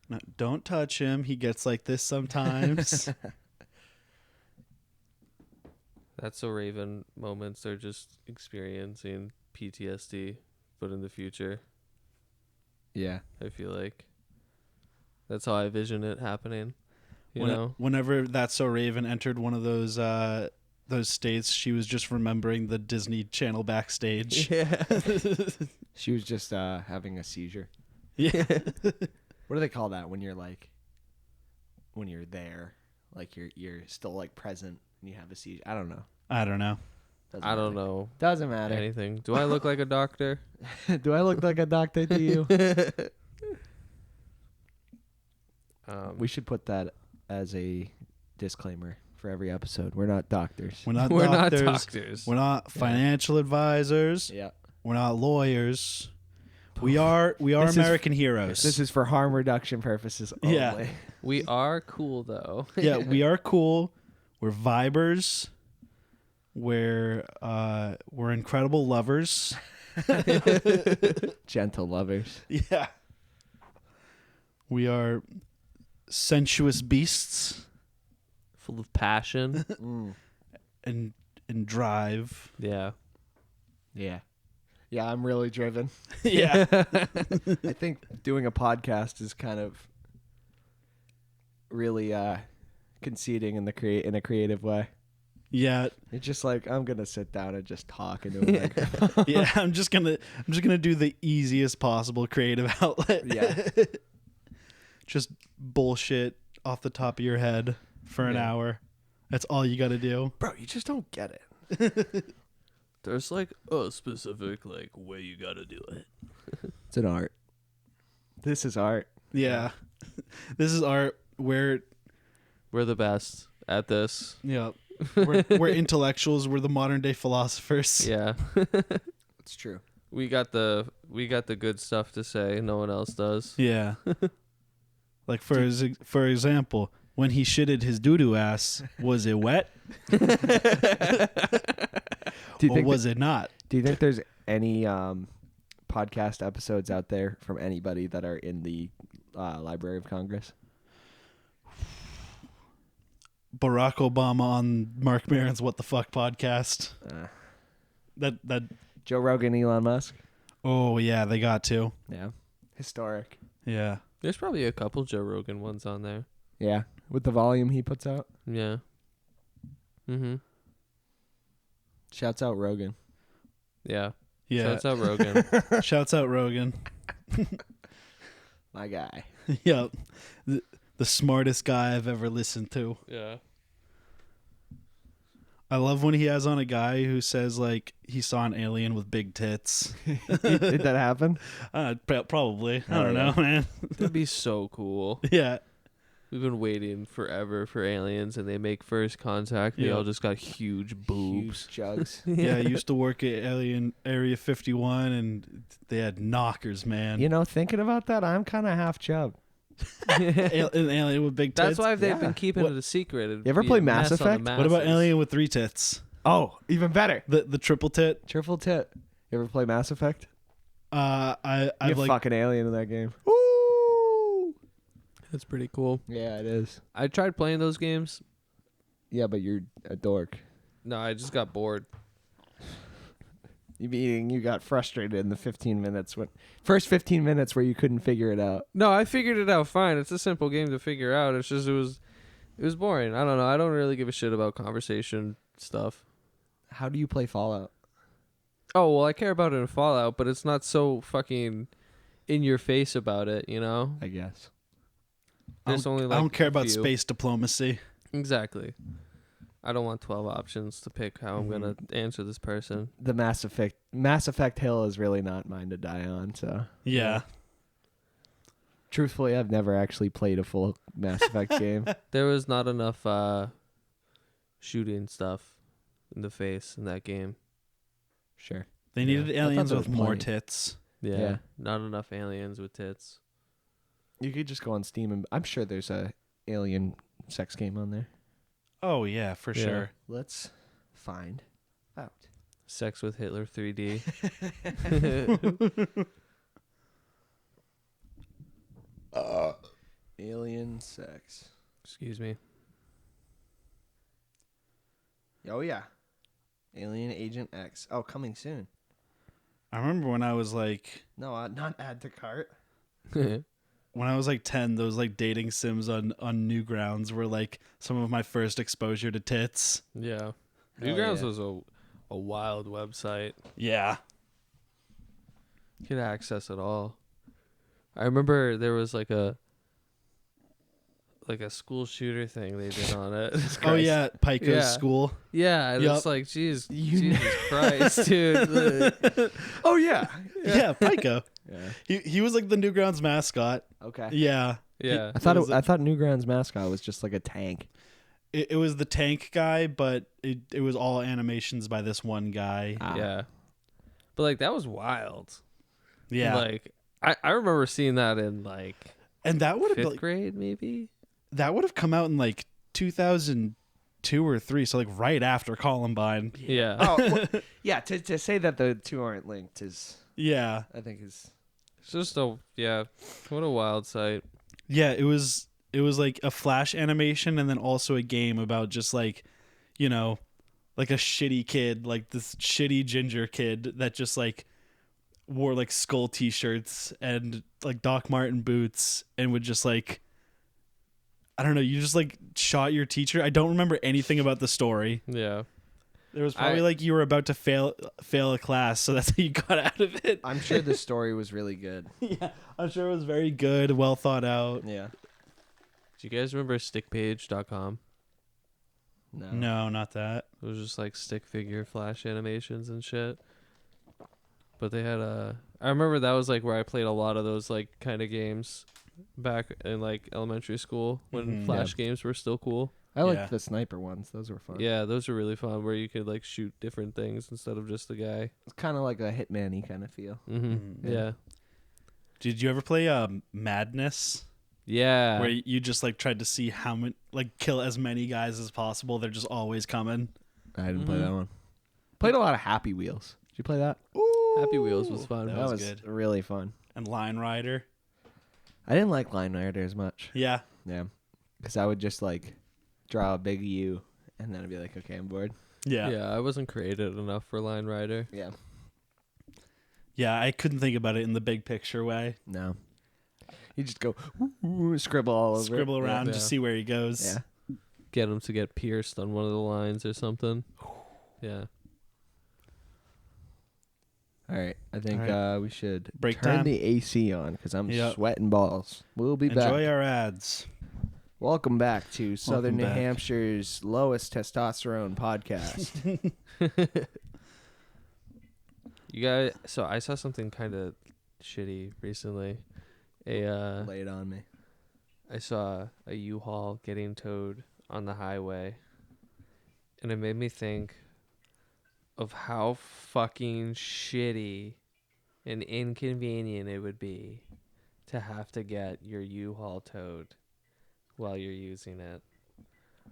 No, don't touch him. He gets like this sometimes. That's so Raven moments are just experiencing PTSD, but in the future. Yeah. I feel like that's how I vision it happening. You know, Whenever That's So Raven entered one of those states, she was just remembering the Disney Channel backstage. Yeah. She was just having a seizure. Yeah. What do they call that when you're there, like you're still like present and you have a seizure? I don't know. I don't know. Doesn't I don't matter. know Doesn't matter. anything. Do I look like a doctor? Do I look like a doctor to you? We should put that as a disclaimer for every episode. We're not doctors. We're not We're doctors. not doctors. We're not financial advisors. Yeah. We're not lawyers. We are American heroes. This is for harm reduction purposes only. Yeah. We are cool though. Yeah, we are cool. We're vibers. We're incredible lovers. Gentle lovers. Yeah. We are sensuous beasts Full of passion. Mm. and drive. Yeah. Yeah. Yeah, I'm really driven. Yeah. I think doing a podcast is kind of really conceding in a creative way. Yeah. It's just like I'm gonna sit down and just talk into a microphone. Yeah, I'm just gonna do the easiest possible creative outlet. Yeah. Just bullshit off the top of your head for an hour. That's all you gotta do. Bro, you just don't get it. There's like a specific like way you gotta do it. It's an art. This is art. Yeah. This is art. We're We're the best at this. yeah. We're intellectuals. We're the modern day philosophers. Yeah. It's true. We got the good stuff to say. No one else does. Yeah. Like for example, when he shitted his doo-doo ass, was it wet? Or was it not? Do you think there's any podcast episodes out there from anybody that are in the Library of Congress? Barack Obama on Mark Maron's What the Fuck podcast. That Joe Rogan, Elon Musk. Oh yeah, they got to. Yeah. Historic. Yeah. There's probably a couple Joe Rogan ones on there. Yeah. With the volume he puts out. Yeah. Mm-hmm. Shouts out Rogan. Yeah. Yeah. Shouts out Rogan. Shouts out Rogan. My guy. Yeah. The smartest guy I've ever listened to. Yeah. I love when he has on a guy who says like he saw an alien with big tits. Did that happen? Probably. I Oh, don't yeah. know, man. That'd be so cool. Yeah. We've been waiting forever for aliens, and they make first contact. They Yeah. all just got huge boobs. Huge jugs. Yeah, I used to work at Alien Area 51 and they had knockers, man. You know, thinking about that, I'm kind of half chub. An alien with big tits. That's why they've Yeah. been keeping What- it a secret. It'd You ever be play a mess Mass on the Effect? What about masses. alien with 3 tits? Oh, even better. The triple tit. Triple tit. You ever play Mass Effect? I've You're like fucking alien in that game. Woo! That's pretty cool. Yeah, it is. I tried playing those games. Yeah, but you're a dork. No, I just got bored. You got frustrated in the 15 minutes first 15 minutes where you couldn't figure it out. No, I figured it out fine. It's a simple game to figure out. It's just it was boring. I don't know. I don't really give a shit about conversation stuff. How do you play Fallout? Oh, well, I care about it in Fallout, but it's not so fucking in your face about it, you know? I guess. There's only like I don't care a about few. space diplomacy. Exactly. I don't want 12 options to pick how I'm going to answer this person. The Mass Effect hill is really not mine to die on, so. Yeah. Truthfully, I've never actually played a full Mass Effect game. There was not enough shooting stuff in the face in that game. Sure. They needed Yeah. I thought aliens there with was more plenty. tits. Yeah. Not enough aliens with tits. You could just go on Steam and I'm sure there's a alien sex game on there. Oh yeah, for Yeah. sure. Let's find out. Sex with Hitler 3D. Alien sex. Excuse me. Oh yeah. Alien Agent X. Oh, coming soon. I remember when I was like No, not add to cart. when I was like 10, those like dating sims on Newgrounds were like some of my first exposure to tits. Yeah. Hell Newgrounds yeah. was a wild website. Yeah. You could access it all. I remember there was like a school shooter thing they did on it. Oh yeah, Pico's Yeah. school. Yeah, and Yup. it's like, Jesus Christ, dude. Oh yeah. Yeah, Pico. Yeah. He was like the Newgrounds mascot. Okay. Yeah. Yeah. I thought It was I thought Newgrounds mascot was just like a tank. It was the tank guy, but it was all animations by this one guy. Yeah. But like that was wild. Yeah. Like I remember seeing that in like And that would have 5th like, grade maybe. that would have come out in like 2002 or 3, so like right after Columbine. Yeah. Oh, well, yeah. To say that the two aren't linked is, Yeah. I think, is It's just what a wild sight. Yeah, it was like a flash animation and then also a game about just like, you know, like a shitty kid, like this shitty ginger kid that just like wore like skull t-shirts and like Doc Marten boots and would just like, I don't know, you just like shot your teacher. I don't remember anything about the story. Yeah. There was probably like you were about to fail a class, so that's how you got out of it. I'm sure the story was really good. Yeah, I'm sure it was very good, well thought out. Yeah. Do you guys remember stickpage.com? No. No, not that. It was just like stick figure flash animations and shit. But they had I remember that was like where I played a lot of those like kind of games back in like elementary school when Mhm. flash games were still cool. I liked Yeah. the sniper ones. Those were fun. Yeah, those were really fun where you could like shoot different things instead of just the guy. It's kind of like a Hitman-y kind of feel. Mm-hmm. Mhm. Yeah. Did you ever play Madness? Yeah. Where you just like tried to see how many, like kill as many guys as possible. They're just always coming. I didn't play Mhm. that one. Played a lot of Happy Wheels. Did you play that? Happy Wheels was fun. That That was was good. really fun. And Line Rider. I didn't like Line Rider as much. Yeah. Yeah. Because I would just like draw a big U and then I'd be like, okay, I'm bored. Yeah. Yeah, I wasn't creative enough for Line Rider. Yeah. Yeah, I couldn't think about it in the big picture way. No. You just go scribble all over. Scribble it. around Yeah. to see where he goes. Yeah. Get him to get pierced on one of the lines or something. Yeah. All right. I think All we should Break turn time. the AC on because I'm Yep. sweating balls. We'll be back. Enjoy our ads. Welcome back to Southern New back. Hampshire's lowest testosterone podcast. You guys, so I saw something kind of shitty recently. Lay it on me. I saw a U-Haul getting towed on the highway, and it made me think of how fucking shitty and inconvenient it would be to have to get your U-Haul towed while you're using it.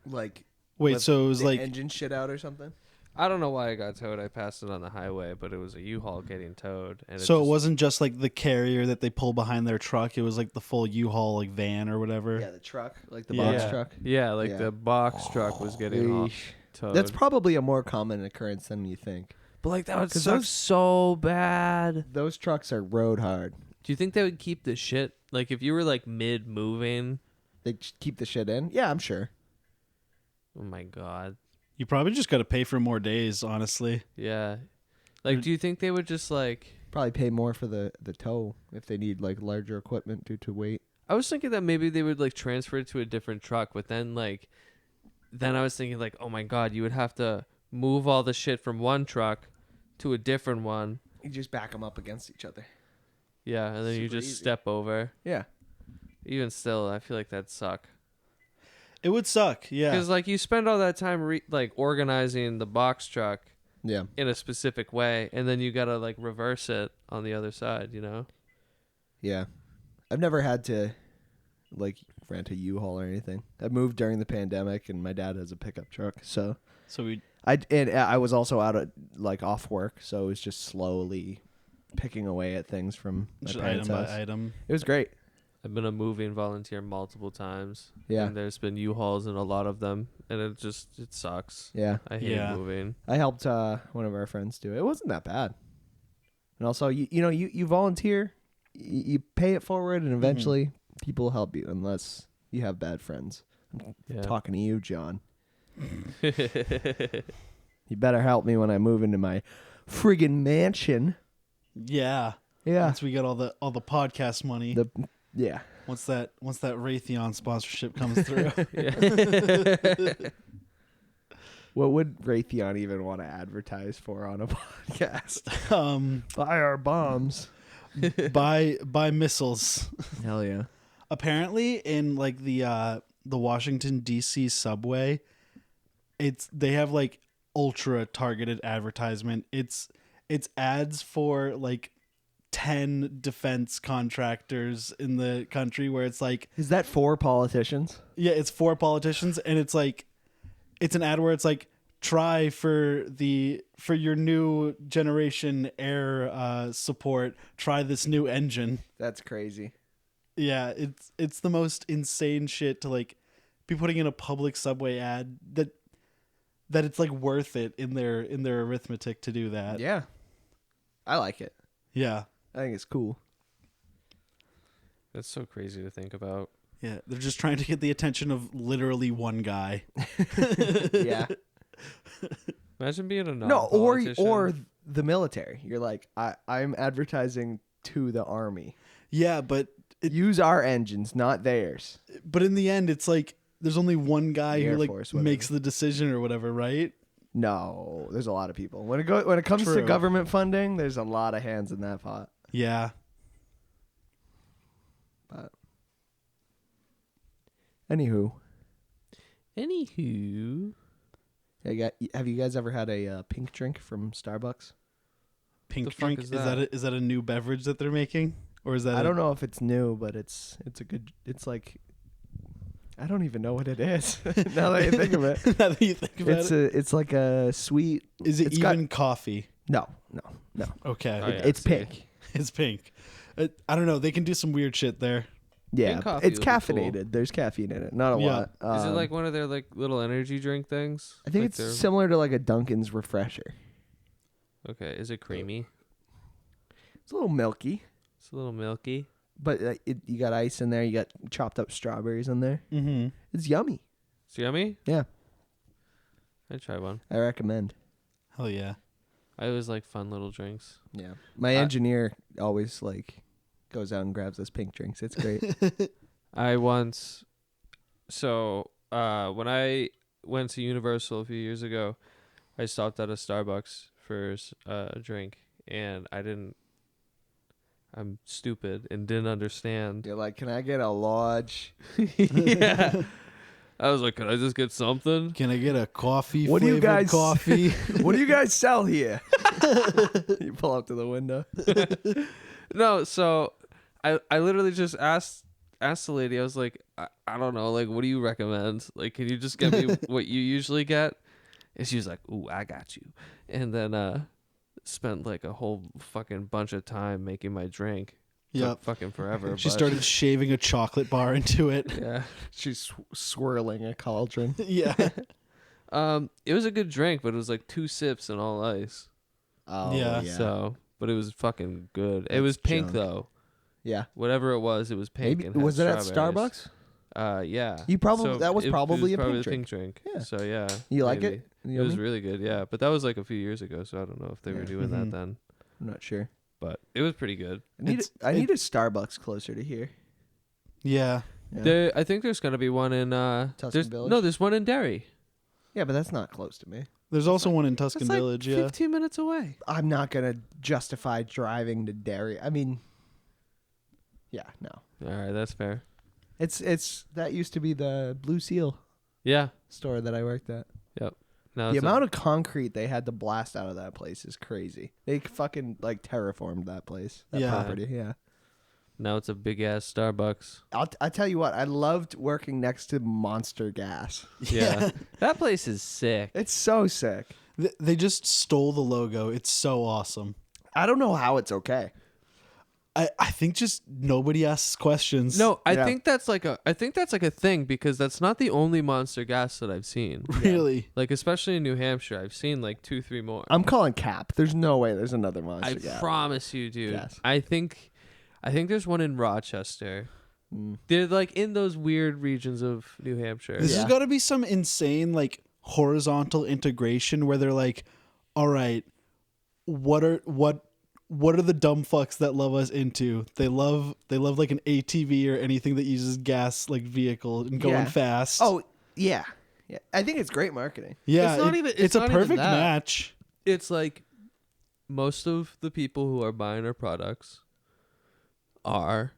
Like, Wait, let so it was the like engine shit out or something? I don't know why I got towed. I passed it on the highway, but it was a U-Haul getting towed. And so it wasn't just like the carrier that they pull behind their truck. It was like the full U-Haul like van or whatever. Yeah, the truck, like the Yeah. box truck. Yeah, like Yeah. the box truck was getting Eesh. towed. That's probably a more common occurrence than you think. but like that would 'Cause suck those- so bad. Those trucks are road hard. Do you think they would keep the shit? Like if you were like mid moving? They keep the shit in. Yeah, I'm sure. Oh my god. You probably just got to pay for more days, honestly. Yeah. Like, Mm. do you think they would just like? Probably pay more for the tow if they need like larger equipment due to weight. I was thinking that maybe they would like transfer it to a different truck, but then I was thinking like, oh my god, you would have to move all the shit from one truck to a different one. You just back them up against each other. Yeah, and then you Super just easy. step over. Yeah. Even still, I feel like that'd suck. It would suck. Yeah. Because like you spend all that time like organizing the box truck Yeah. in a specific way, and then you gotta like reverse it on the other side, you know? Yeah. I've never had to like rent a U-Haul or anything. I moved during the pandemic, and my dad has a pickup truck, so I was also out at off work, so it was just slowly picking away at things from my just parents' item house. by item. It was great. I've been a moving volunteer multiple times. Yeah. And there's been U-Hauls in a lot of them, and it sucks. Yeah. I hate moving. I helped one of our friends do it. It wasn't that bad. And also, you volunteer, you pay it forward, and eventually people will help you unless you have bad friends. I'm talking to you, John. You better help me when I move into my friggin' mansion. Yeah. Yeah. Once we get all the podcast money. Once that Raytheon sponsorship comes through. What would Raytheon even want to advertise for on a podcast? Buy our bombs. buy missiles. Hell yeah. Apparently in the Washington DC subway, they have ultra targeted advertisement. It's ads for 10 defense contractors in the country where it's is that for politicians? Yeah, it's for politicians, and it's an ad where it's try for your new generation air support, try this new engine. That's crazy. Yeah, it's the most insane shit to be putting in a public subway ad that it's worth it in their arithmetic to do that. Yeah. I like it. Yeah. I think it's cool. That's so crazy to think about. Yeah, they're just trying to get the attention of literally one guy. Yeah. Imagine being a non-politician. or the military. You're like, I'm advertising to the army. Yeah, but use our engines, not theirs. But in the end, it's there's only one guy Air who Force, makes the decision or whatever, right? No, there's a lot of people. When it comes to government funding, there's a lot of hands in that pot. Yeah. But anywho. Have you guys ever had a pink drink from Starbucks? Pink drink? Is that a new beverage that they're making? Or is that I don't know if it's new, but it's a good I don't even know what it is. Now that you think of it. Now that you think about it. It's like a sweet. Is it even coffee? No. Okay. Oh, yeah, it's pink. It's pink. I don't know. They can do some weird shit there. Yeah, coffee it's would be caffeinated. cool. There's caffeine in it. Not a lot. Is it one of their little energy drink things? I think it's similar to a Dunkin's refresher. Okay. Is it creamy? It's a little milky. It's a little milky. But you got ice in there. You got chopped up strawberries in there. Mm-hmm. It's yummy. It's yummy? Yeah. I'd try one. I recommend. Hell yeah. I always like fun little drinks. Yeah. My engineer always goes out and grabs us pink drinks. It's great. when I went to Universal a few years ago, I stopped at a Starbucks for a drink, and I'm stupid and didn't understand. You're like, can I get a large? Yeah. I was like, can I just get something? Can I get a coffee? What do you guys coffee? What do you guys sell here? You pull up to the window. No, so I literally just asked the lady. I was like, I don't know, what do you recommend? Can you just get me what you usually get? And she was like, ooh, I got you. And then spent a whole fucking bunch of time making my drink. Took fucking forever. She started shaving a chocolate bar into it. Yeah. She's swirling a cauldron. Yeah. It was a good drink, but it was 2 sips and all ice. Oh, yeah. So, but it was fucking good. That's it was pink junk. Though. Yeah. Whatever it was pink. Maybe and had was it at strawberries. Starbucks? Yeah. That was probably a pink pink drink. drink. Yeah. So yeah. You like maybe. it? It was really good. Yeah, but that was a few years ago, so I don't know if they were doing Mhm. that then. I'm not sure. But it was pretty good. I need a Starbucks closer to here. Yeah. Yeah. I think there's gonna be one in Tuscan Village? No, there's one in Derry. Yeah, but that's not close to me. There's also one in Tuscan That's Village. 15 minutes away. I'm not gonna justify driving to Derry. I mean, yeah, no. All right, that's fair. It's that used to be the Blue Seal Yeah. store that I worked at. Yep. Now The amount of concrete they had to blast out of that place is crazy. They fucking terraformed that place, that Yeah. property. Yeah, Now it's a big ass Starbucks. I tell you what, I loved working next to Monster Gas. Yeah. That place is sick. It's so sick. They just stole the logo. It's so awesome. I don't know how it's okay. I think just nobody asks questions. No, I Yeah. think that's like a thing because that's not the only Monster Gas that I've seen. Really. Like especially in New Hampshire, I've seen like 2-3 more. I'm calling cap. There's no way there's another Monster I Gas. promise you, dude. Yes. I think there's one in Rochester. Mm. They're like in those weird regions of New Hampshire. This has Yeah. got to be some insane like horizontal integration where they're like, all right, what are the dumb fucks that love us into? They love like an ATV or anything that uses gas like vehicle and going Yeah. fast. Oh, yeah. Yeah. I think it's great marketing. yeah, It's not it's a not even perfect that. match. It's like most of the people who are buying our products are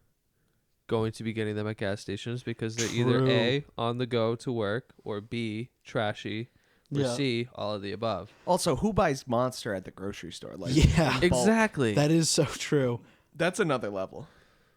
going to be getting them at gas stations because they're either True. A, on the go to work, or B, trashy, or Yeah. C, all of the above. Also, who buys Monster at the grocery store? Like, Yeah. in bulk? Exactly. That is so true. That's another level.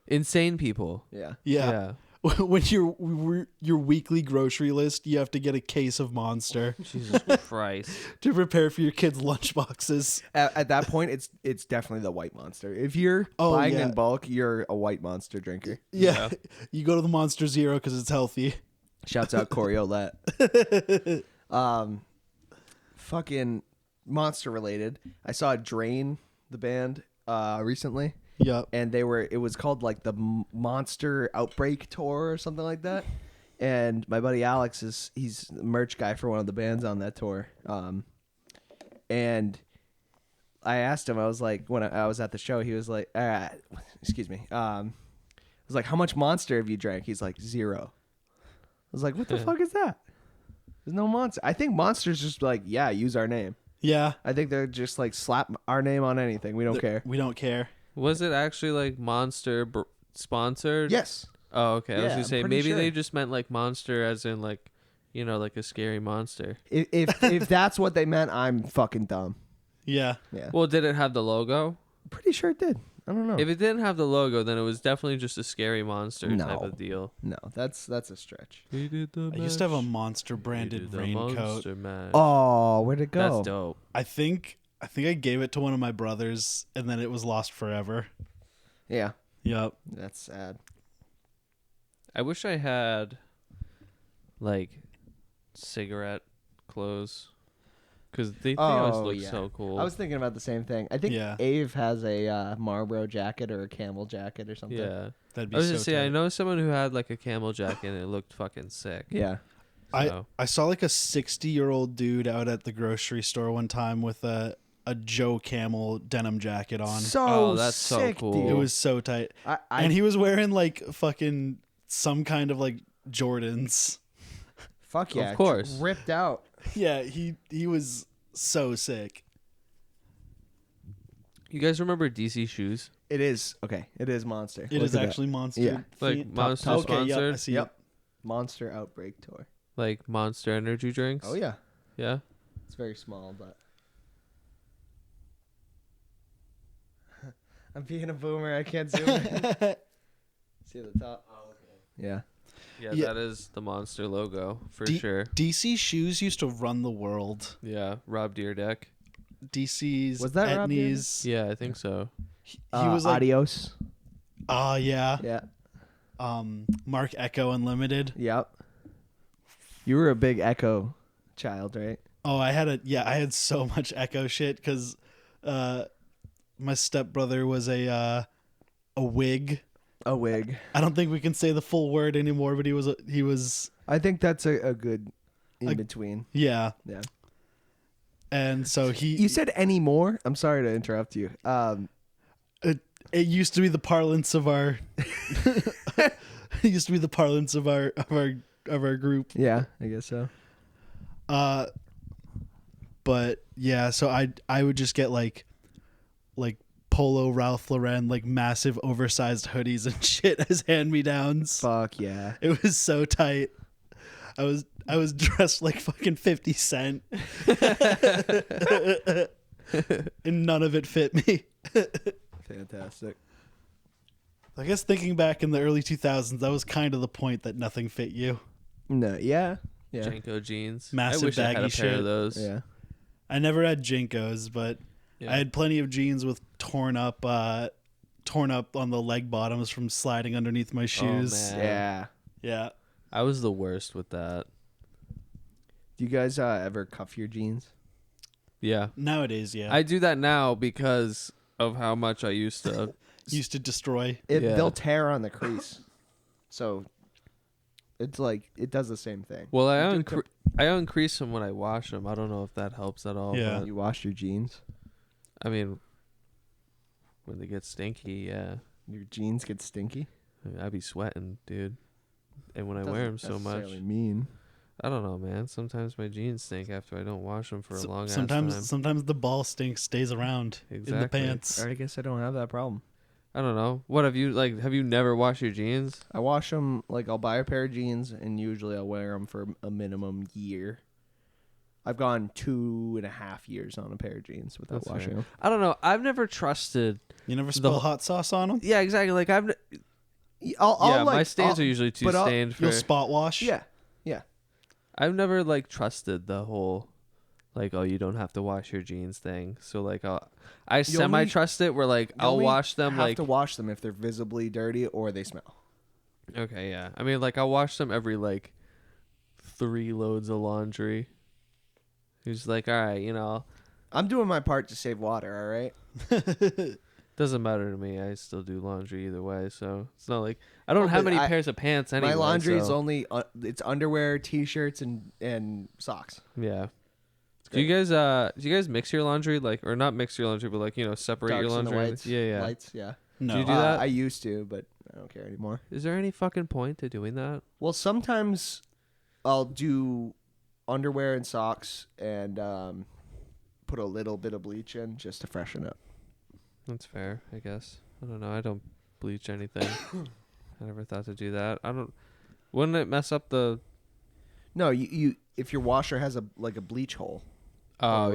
Insane people. Yeah. Yeah. When your weekly grocery list, you have to get a case of Monster Jesus Christ. to prepare for your kids' lunchboxes. At that point, it's definitely the white Monster. If you're Oh, buying yeah. in bulk, you're a white Monster drinker. Yeah. You go to the Monster Zero because it's healthy. Shouts out Corey Olette. Fucking Monster related. I saw Drain, the band, recently. Yep. And it was called like the Monster Outbreak Tour or something like that. And my buddy Alex he's the merch guy for one of the bands on that tour. And I asked him, I was like, when I was at the show, he was like, excuse me. I was like, how much Monster have you drank? He's like, 0. I was like, what the fuck is that? There's no Monster. I think Monster's just like, yeah, use our name. Yeah. I think they're just like slap our name on anything. We don't care. We don't care. Was it actually like Monster sponsored? Yes. Oh, okay. I was Yeah, gonna I'm say pretty maybe sure. they just meant like monster as in like, like a scary monster. If that's what they meant, I'm fucking dumb. Yeah. Yeah. Well, did it have the logo? Pretty sure it did. I don't know. If it didn't have the logo, then it was definitely just a scary monster type No. of deal. No, that's a stretch. We did the I used to have a match. Monster We branded did the raincoat. monster match. Oh, where'd it go? That's dope. I think I gave it to one of my brothers and then it was lost forever. Yeah, Yep. that's sad. I wish I had like cigarette clothes because they always Oh, look yeah. so cool. I was thinking about the same thing. I think Yeah. Ave has a Marlboro jacket or a camel jacket or something. yeah. That'd be I was so just saying, I tight. know someone who had like a camel jacket and it looked fucking sick. Yeah. So. I saw like a 60-year-old dude out at the grocery store one time with a Joe Camel denim jacket on. So Oh, that's so sick, cool. dude. It was so tight. And he was wearing like fucking some kind of like Jordans. fuck yeah, Of course. ripped out. Yeah, he was so sick. You guys remember DC shoes? It is okay. It is Monster. It Look is at that. actually Monster. Yeah. Like Monster Okay, yep, I sponsored? see. Yep. Monster Outbreak Tour. Like Monster energy drinks? Oh yeah, Yeah? it's very small, but I'm being a boomer. I can't zoom in. See the top. Oh, okay. Yeah. Yeah, Yeah. that is the Monster logo for D- sure. DC shoes used to run the world. Yeah, Rob Deerdeck. DC's Was that Rob Etnies. Yeah, I think so. He was like, Adios. oh yeah. Yeah. Mark Echo Unlimited. Yep. You were a big Echo child, right? Oh, I had so much Echo shit because my stepbrother was a wig. A wig. I don't think we can say the full word anymore, but he was I think that's a good in A- between. yeah. Yeah. And so You said any more? I'm sorry to interrupt you. it used to be the parlance of our it used to be the parlance of our group. Yeah, I guess so. But yeah, so I would just get like Polo Ralph Lauren, like massive oversized hoodies and shit as hand-me-downs. Fuck yeah. It was so tight. I was dressed like fucking 50 Cent. And none of it fit me. Fantastic. I guess thinking back in the early 2000s, that was kind of the point that nothing fit you. No, yeah. Janko jeans. Massive I wish I had a baggy pair shit. of those. Yeah. I never had Jinkos, but Yeah. I had plenty of jeans with torn up on the leg bottoms from sliding underneath my shoes. man. Yeah. Yeah. I was the worst with that. Do you guys ever cuff your jeans? Yeah. Nowadays, yeah. I do that now because of how much I used to. used to destroy. They'll tear on the crease. So it's like it does the same thing. Well, I You do uncrease them when I wash them. I don't know if that helps at all. Yeah. but, You wash your jeans. I mean, when they get stinky, yeah. Your jeans get stinky. I'd be sweating, dude. And when I wear them so much, Mean. I don't know, man. Sometimes my jeans stink after I don't wash them for a long ass Sometimes time. sometimes the ball stink stays around in the Exactly. pants. I guess I don't have that problem. I don't know. What have you like? Have you never washed your jeans? I wash them like I'll buy a pair of jeans and usually I'll wear them for a minimum year. I've gone 2.5 years on a pair of jeans without That's washing fair. them. I don't know. I've never trusted. You never spill hot sauce on them? Yeah, exactly. Like I've. I'll my like, stains are usually too stained for. You'll spot wash? Yeah. I've never like trusted the whole, like, oh, you don't have to wash your jeans thing. So like, I semi trust it. Where like I'll wash them. Have like to wash them if they're visibly dirty or they smell. Okay, yeah. I mean, like I'll wash them every like 3 loads of laundry. He's like, all right, I'm doing my part to save water. All right. doesn't matter to me. I still do laundry either way, so it's not like I don't have many pairs of pants anyway. My laundry is so. only it's underwear, t-shirts, and socks. Yeah. Do you guys mix your laundry or not mix your laundry, but like separate Darks your and the laundry? whites, Yeah. lights, yeah. No. Do you do that? I used to, but I don't care anymore. Is there any fucking point to doing that? Well, sometimes I'll do underwear and socks and put a little bit of bleach in just to freshen up. That's fair, I guess. I don't know. I don't bleach anything. I never thought to do that. Wouldn't it mess up the? No, you if your washer has a bleach hole. Oh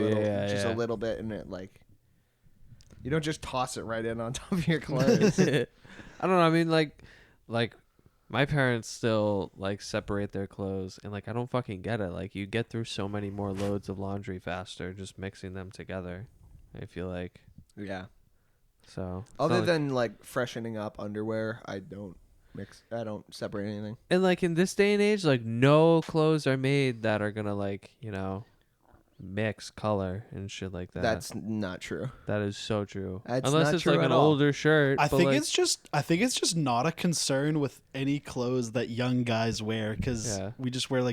Just a little bit, and it you don't just toss it right in on top of your clothes. I don't know. I mean, like my parents still separate their clothes, and I don't fucking get it. Like you get through so many more loads of laundry faster just mixing them together. I feel like. Yeah. So other than freshening up underwear, I don't separate anything. and in this day and age, no clothes are made that are gonna mix color and shit like that. That's not true. That is so true. That's Unless not it's true an at all. older shirt. I but, think it's just not a concern with any clothes that young guys wear because we just wear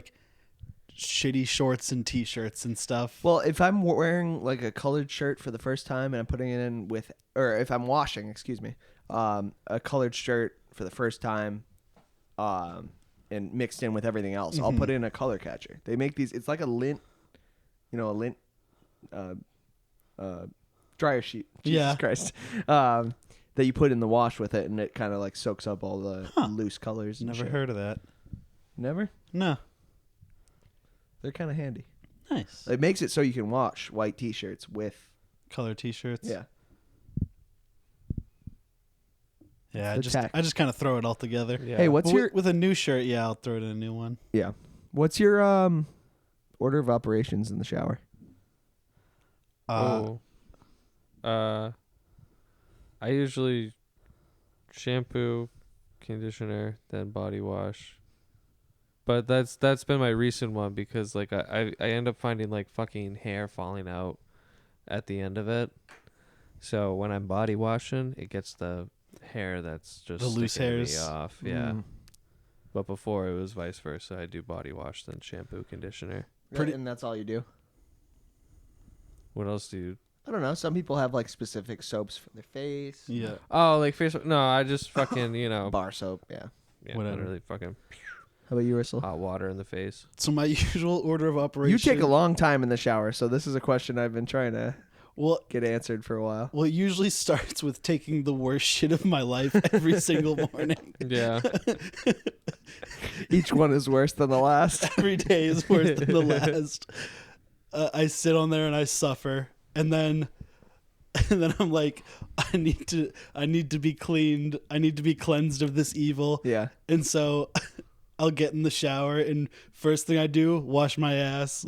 shitty shorts and t-shirts and stuff. Well, if I'm wearing a colored shirt for the first time and I'm putting it in or if I'm washing, a colored shirt for the first time, and mixed in with everything else, I'll put in a color catcher. They make these. It's like a lint, dryer sheet. Jesus Christ. That you put in the wash with it, and it kind of soaks up all the loose colors. And Never shit. heard of that. Never. No. They're kind of handy. Nice. It makes it so you can wash white t-shirts with Color t-shirts. Yeah. Yeah, The tack. I just kind of throw it all together. Yeah. Hey, what's But your with a new shirt? Yeah, I'll throw it in a new one. Yeah. What's your order of operations in the shower? I usually shampoo, conditioner, then body wash. But that's been my recent one because I end up finding fucking hair falling out at the end of it. So when I'm body washing, it gets the hair that's just The loose sticking to me hairs. off. Yeah. But before it was vice versa. I do body wash, then shampoo, conditioner. And that's all you do? What else do you? I don't know. Some people have specific soaps for their face. Yeah. Oh, face. No, I just fucking Bar soap, yeah. whatever. Literally fucking How about you, Russell? hot water in the face. So my usual order of operation. You take a long time in the shower, so this is a question I've been trying to get answered for a while. Well, it usually starts with taking the worst shit of my life every single morning. Yeah. Each one is worse than the last. Every day is worse than the last. I sit on there and I suffer. And then And then I'm like, I need to be cleaned. I need to be cleansed of this evil. Yeah. And so I'll get in the shower, and first thing I do, wash my ass.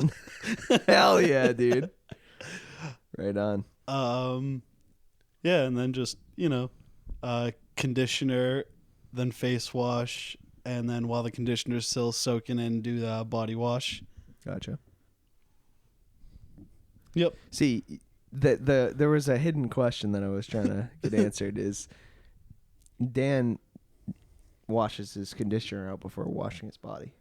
Hell yeah, dude. Right on. Yeah, and then just, conditioner, then face wash, and then while the conditioner's still soaking in, do the body wash. Gotcha. Yep. See, there was a hidden question that I was trying to get answered. Is Dan washes his conditioner out before washing his body?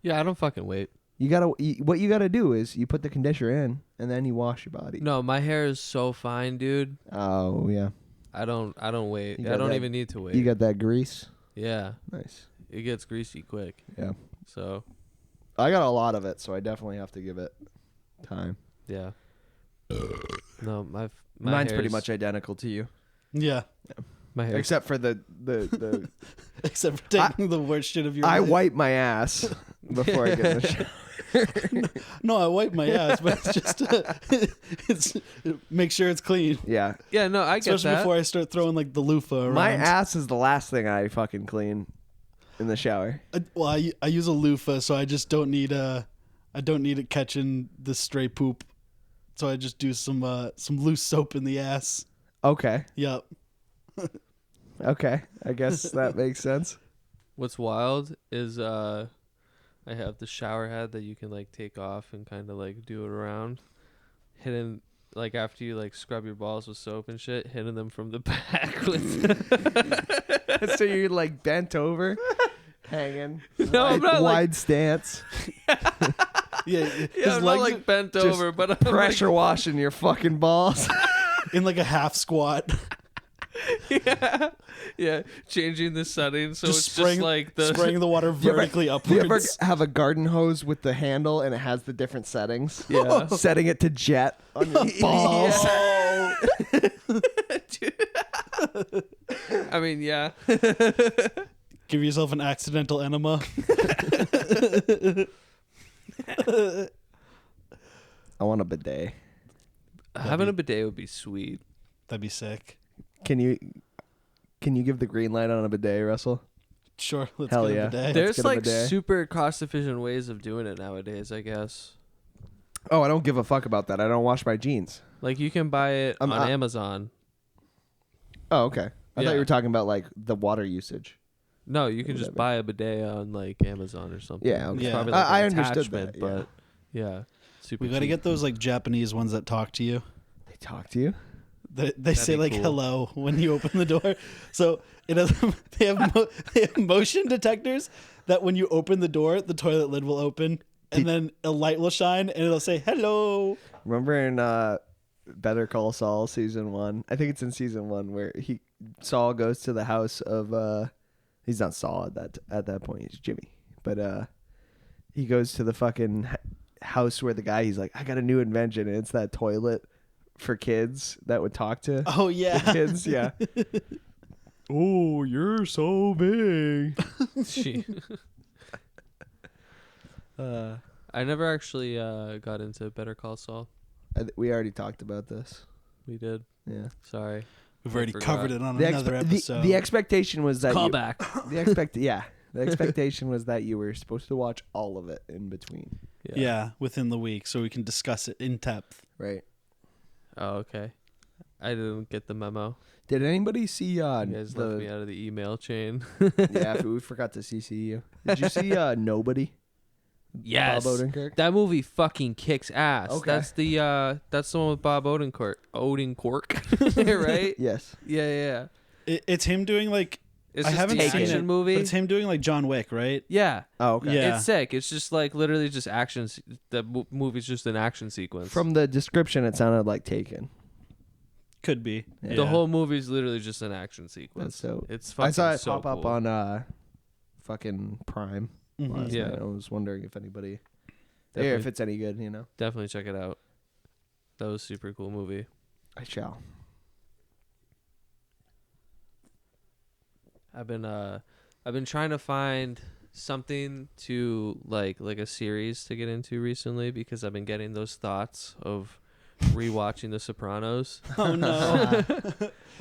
Yeah, I don't fucking wait. What you gotta do is you put the conditioner in and then you wash your body. No, my hair is so fine, dude. Oh yeah. I don't wait. You I got don't that- even need to wait. You got that grease. Yeah, Nice. it gets greasy quick. Yeah. So, I got a lot of it, so I definitely have to give it time. yeah. No, my Mine's pretty hair's- much identical to you, Yeah. my hair. except for the Except for taking the worst shit of your I life. wipe my ass before I get in the shower. No, I wipe my ass, but it's just make sure it's clean. Yeah. Yeah, no, I get Especially that. before I start throwing like the loofah around. My ass is the last thing I fucking clean in the shower. I use a loofah, so I just don't need I don't need it catching the stray poop. So I just do some loose soap in the ass. Okay. Yep. Okay. I guess that makes sense. What's wild is I have the shower head that you can like take off and kind of like do it around, hitting like after you like scrub your balls with soap and shit, hitting them from the back with. So you're like bent over, hanging, No, I'm not, wide stance, Yeah, his Yeah, I'm not like bent just over, but I'm pressure washing your fucking balls. in like a half squat. Like, yeah, changing the settings so Just it's spraying, just like the spraying the water vertically Do you ever upwards. have a garden hose with the handle and it has the different settings? Yeah. Setting it to jet on your balls. I mean, yeah. Give yourself an accidental enema. I want a bidet. Having a bidet would be sweet. That'd be sick. Can you give the green light on a bidet, Russell? Sure, let's Hell get yeah. a bidet. There- There's get a like bidet. super cost efficient ways of doing it nowadays, I guess. Oh, I don't give a fuck about that. I don't wash my jeans. Like you can buy it on I- Amazon. Oh, okay. I thought Yeah. you were talking about like the water usage. No, you can just Whatever. buy a bidet on like Amazon or something. Yeah, okay. It's Yeah. probably like I an understood attachment, that, but yeah, super. We got to cheap. get those like Japanese ones that talk to you. They talk to you? They say be like cool. hello when you open the door. So it has, they have motion detectors that when you open the door, the toilet lid will open and then a light will shine and it'll say hello. Remember in Better Call Saul season 1? I think it's in season 1 where Saul goes to the house of he's not Saul at that point, he's Jimmy. But he goes to the fucking house where the guy, he's like, I got a new invention, and it's that toilet for kids that would talk to Oh yeah. the kids. Yeah. Oh, you're so big. She- I never actually got into Better Call Saul. We already talked about this. We did. Yeah. Sorry. We've already forgot. covered it on The, another episode. the expectation was that Call you, back. the expectation was that you were supposed to watch all of it in between. yeah, within the week, so we can discuss it in depth. Right. Oh, okay. I didn't get the memo. Did anybody see You guys left me the out of the email chain. yeah, we forgot to CC you. Did you see Nobody? Yes. Bob Odenkirk? That movie fucking kicks ass. Okay. That's the one with Bob Odenkirk, right? Yes. Yeah. It's him doing like It's I just haven't an seen action it, movie. but it's him doing like John Wick, right? Yeah. Oh, okay. Yeah. It's sick. It's just like literally just action. The movie's just an action sequence. From the description, it sounded like Taken. Could be. Yeah. The whole movie's literally just an action sequence. That's dope. It's fucking I saw it so pop up cool. on fucking Prime Mhm. last Yeah. night. I was wondering if anybody, Definitely. if it's any good. You know, Definitely check it out. That was a super cool movie. I shall. I've been trying to find something to like a series to get into recently because I've been getting those thoughts of rewatching The Sopranos. Oh no.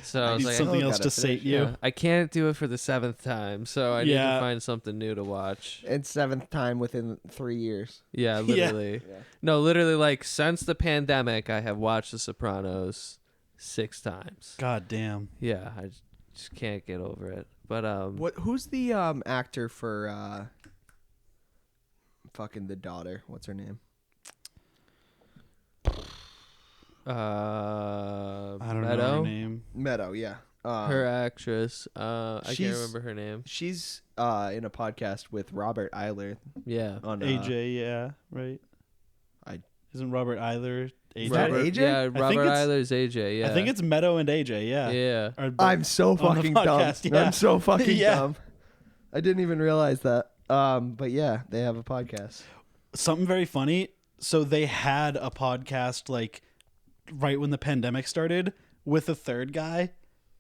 So I was Need like, something oh, else gotta to sate finish, you. yeah, I can't do it for the 7th time, so I need Yeah. to find something new to watch. And 7th time within 3 years. Yeah, literally. Yeah. No, literally, like, since the pandemic, I have watched The Sopranos 6 times. God damn. Yeah, I just can't get over it. But Who's the actor for fucking the daughter? What's her name? I don't know Meadow? her name. Meadow, yeah. Her actress. I can't she's- remember her name. She's in a podcast with Robert Eiler Yeah. on AJ, yeah, right. Isn't Robert Eiler AJ? that AJ? Yeah, think Robert it's- Eiler's AJ. Yeah. I think it's Meadow and AJ. Yeah. Yeah. Or both I'm so on the fucking dumb. podcast, yeah. I'm so fucking Yeah. dumb. I didn't even realize that. But yeah, they have a podcast. Something very funny. So they had a podcast like right when the pandemic started with a third guy,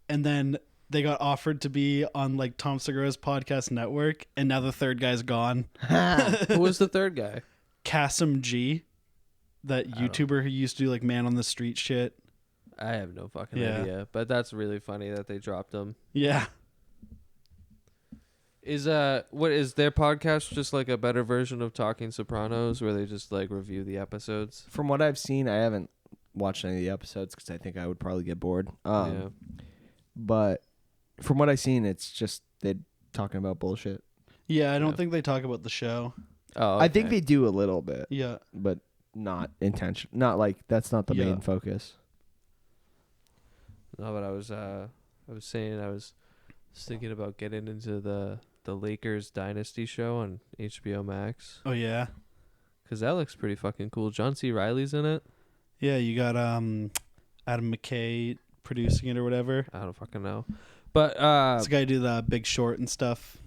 and then they got offered to be on like Tom Segura's podcast network, and now the third guy's gone. Who was the third guy? Kasim G, that YouTuber who used to do like man on the street shit. I have no fucking Yeah. idea. But that's really funny that they dropped him. Yeah. What is their podcast just like a better version of Talking Sopranos where they just like review the episodes? From what I've seen, I haven't watched any of the episodes because I think I would probably get bored. Yeah. But from what I've seen, it's just they talking about bullshit. Yeah, I don't Yeah. think they talk about the show. Oh, I think okay. they do a little bit, Yeah. but not intention. Not like that's not the Yeah. main focus. No, but I was thinking about getting into the Lakers Dynasty show on HBO Max Oh yeah. because that looks pretty fucking cool. John C. Reilly's in it. Yeah, you got Adam McKay producing it or whatever. I don't fucking know, but This guy do the Big Short and stuff.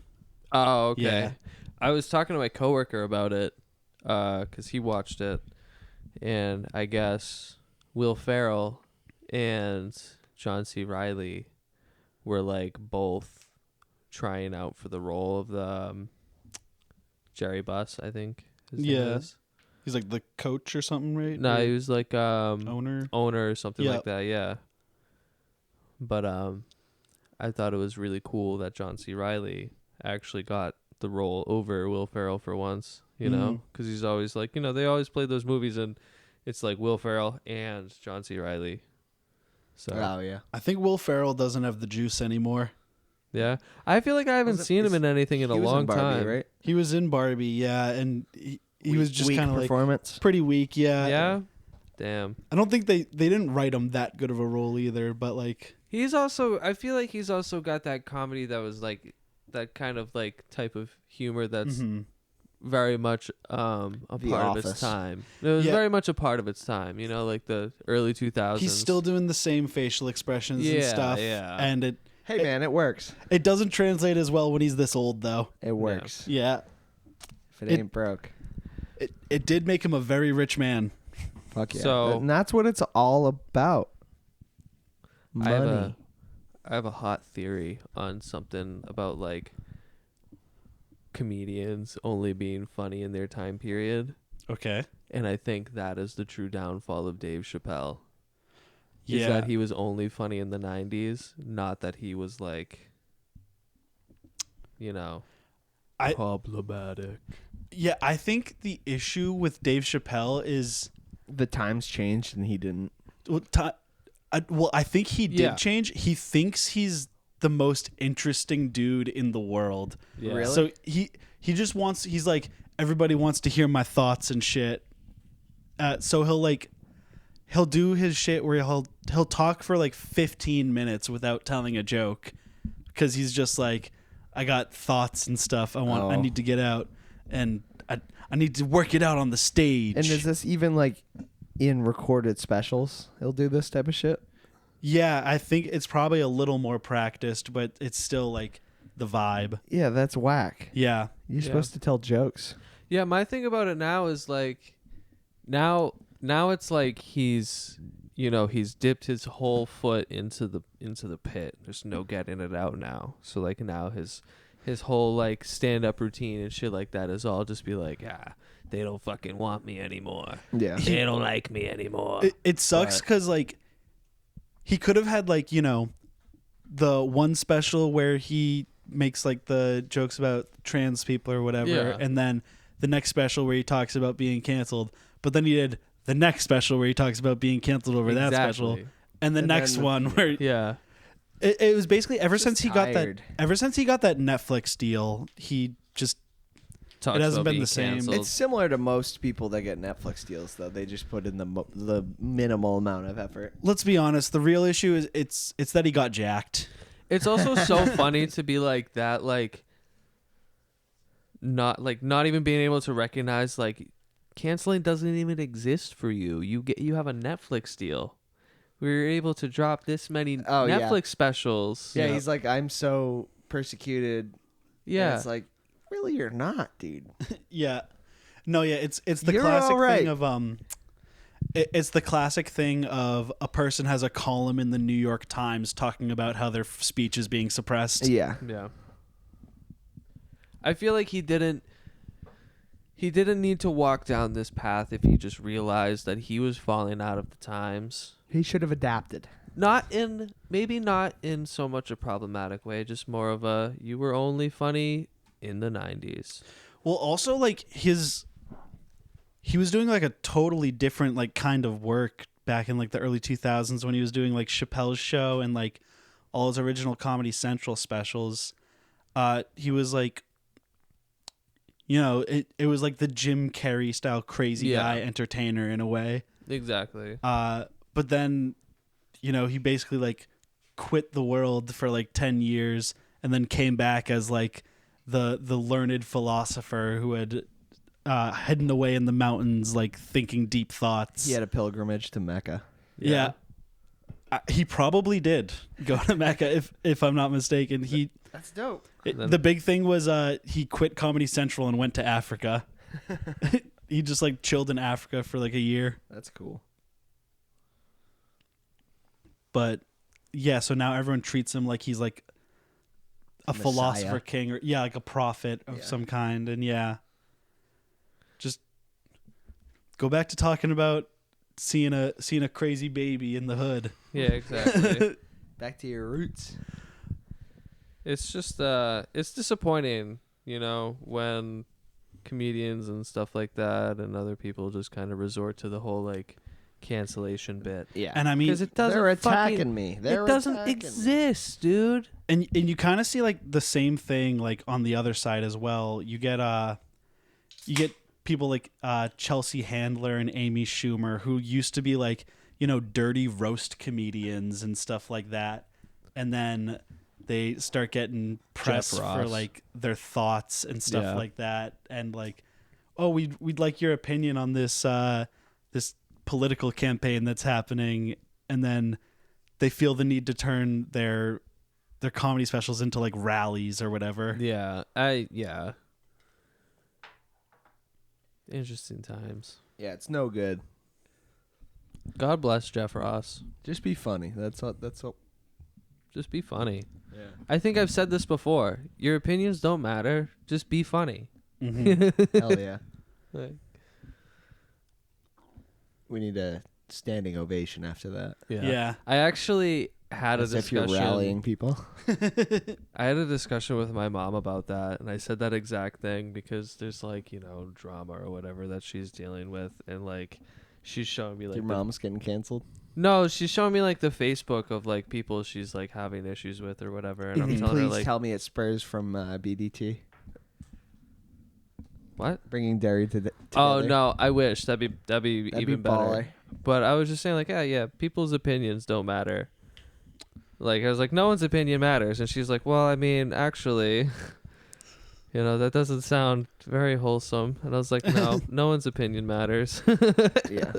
oh okay. Yeah. I was talking to my coworker about it because he watched it, and I guess Will Ferrell and John C. Reilly were like both trying out for the role of the Jerry Buss, I think. His name Yeah. is. He's like the coach or something, right? No, Or he was like owner. owner or something Yeah. like that, yeah. But I thought it was really cool that John C. Reilly actually got the role over Will Ferrell for once, you know, because he's always like, you know, they always play those movies and it's like Will Ferrell and John C. Reilly. So Oh yeah. I think Will Ferrell doesn't have the juice anymore. yeah, I feel like I haven't Was it- seen him is- in anything in a He was in long Barbie, time. right? He was in Barbie, yeah, and he was just Weak kind of like performance. pretty weak, yeah. Yeah, damn. I don't think they didn't write him that good of a role either, but like He's also, I feel like he's also got that comedy that was like that kind of like type of humor that's very much a The part of Office. its time. It was Yeah. very much a part of its time, you know, like the early 2000s. he's still doing the same facial expressions and Yeah, stuff. yeah. And Hey man, it works. it doesn't translate as well when he's this old though. It works. Yeah. If it It- ain't broke, It did make him a very rich man. fuck yeah. So- And that's what it's all about. I have Money. I have a hot theory on something about like comedians only being funny in their time period, Okay. and I think that is the true downfall of Dave Chappelle. Yeah. Is that he was only funny in the 90s, not that he was like, you know, I- problematic. Yeah, I think the issue with Dave Chappelle is The times changed and he didn't. I think he did Yeah. change. He thinks he's the most interesting dude in the world. Yeah. Really? So he just wants. He's like, everybody wants to hear my thoughts and shit. So he'll do his shit where he'll talk for like 15 minutes without telling a joke, because he's just like, I got thoughts and stuff. I Oh. need to get out, and I need to work it out on the stage. And is this even like in recorded specials? He'll do this type of shit. Yeah, I think it's probably a little more practiced, but it's still like the vibe. Yeah, that's whack. Yeah. You're Yeah. supposed to tell jokes. Yeah, my thing about it now is like, now it's like he's dipped his whole foot into the pit. There's no getting it out now. So like now his whole like stand up routine and shit like that is all just be like, they don't fucking want me anymore. Yeah. They don't like me anymore. It sucks because like he could have had like, you know, the one special where he makes like the jokes about trans people or whatever, Yeah. and then the next special where he talks about being canceled, but then he did the next special where he talks about being canceled over that special, and the next one where Yeah. it was basically ever since he got tired. that Netflix deal, he just Talks it hasn't about been being the same. canceled. It's similar to most people that get Netflix deals, though. They just put in the minimal amount of effort. Let's be honest, the real issue is it's that he got jacked. It's also so funny to be like that, like not even being able to recognize like canceling doesn't even exist for you. You have a Netflix deal. We were able to drop this many Netflix specials. Yeah, he's like, I'm so persecuted. Yeah. And it's like, really, you're not, dude. Yeah. No, yeah, it's the You're classic all right. thing of it's the classic thing of a person has a column in the New York Times talking about how their speech is being suppressed. Yeah. Yeah. I feel like he didn't need to walk down this path if he just realized that he was falling out of the times. He should have adapted. Maybe not in so much a problematic way, just more of a you were only funny in the 90s. Well, also like he was doing like a totally different like kind of work back in like the early 2000s when he was doing like Chappelle's Show and like all his original Comedy Central specials. He was like, you know, it was like the Jim Carrey style crazy guy entertainer in a way. Exactly. But then, you know, he basically like quit the world for like 10 years and then came back as like the learned philosopher who had hidden away in the mountains, like thinking deep thoughts. He had a pilgrimage to Mecca. Yeah. He probably did go to Mecca, if I'm not mistaken. That's dope. The big thing was he quit Comedy Central and went to Africa. He just like chilled in Africa for like a year. That's cool. But yeah, so now everyone treats him like he's like a Messiah. philosopher king or like a prophet of some kind. And just go back to talking about seeing a crazy baby in the hood. Yeah, exactly. Back to your roots. It's just it's disappointing, you know, when comedians and stuff like that and other people just kind of resort to the whole like cancellation bit. Yeah. And I mean, Because it doesn't They're attacking me. it doesn't exist, dude. and you kind of see like the same thing like on the other side as well. You get people like Chelsea Handler and Amy Schumer who used to be like, you know, dirty roast comedians and stuff like that, and then they start getting press for like their thoughts and stuff like that, and like, oh, we'd like your opinion on this this political campaign that's happening, and then they feel the need to turn their comedy specials into like rallies or whatever. Yeah. Interesting times. Yeah, it's no good. God bless Jeff Ross. Just be funny. That's all. Just be funny. Yeah. I think I've said this before. Your opinions don't matter. Just be funny. Mm-hmm. Hell yeah. Like, We need a standing ovation after that. Yeah. I actually had As a if you're discussion. rallying people. I had a discussion with my mom about that, and I said that exact thing because there's like, you know, drama or whatever that she's dealing with, and like she's showing me like Your mom's getting canceled. No, she's showing me like the Facebook of like people she's like having issues with or whatever, and I'm telling Please her like, tell me it's Spurs from BDT. what? Bringing Derry to the. Oh together. no, I wish that'd be That'd even be better. baller. But I was just saying like, yeah, people's opinions don't matter. Like I was like, no one's opinion matters, and she's like, well, I mean, actually, you know, that doesn't sound very wholesome. And I was like, no, no one's opinion matters. Yeah.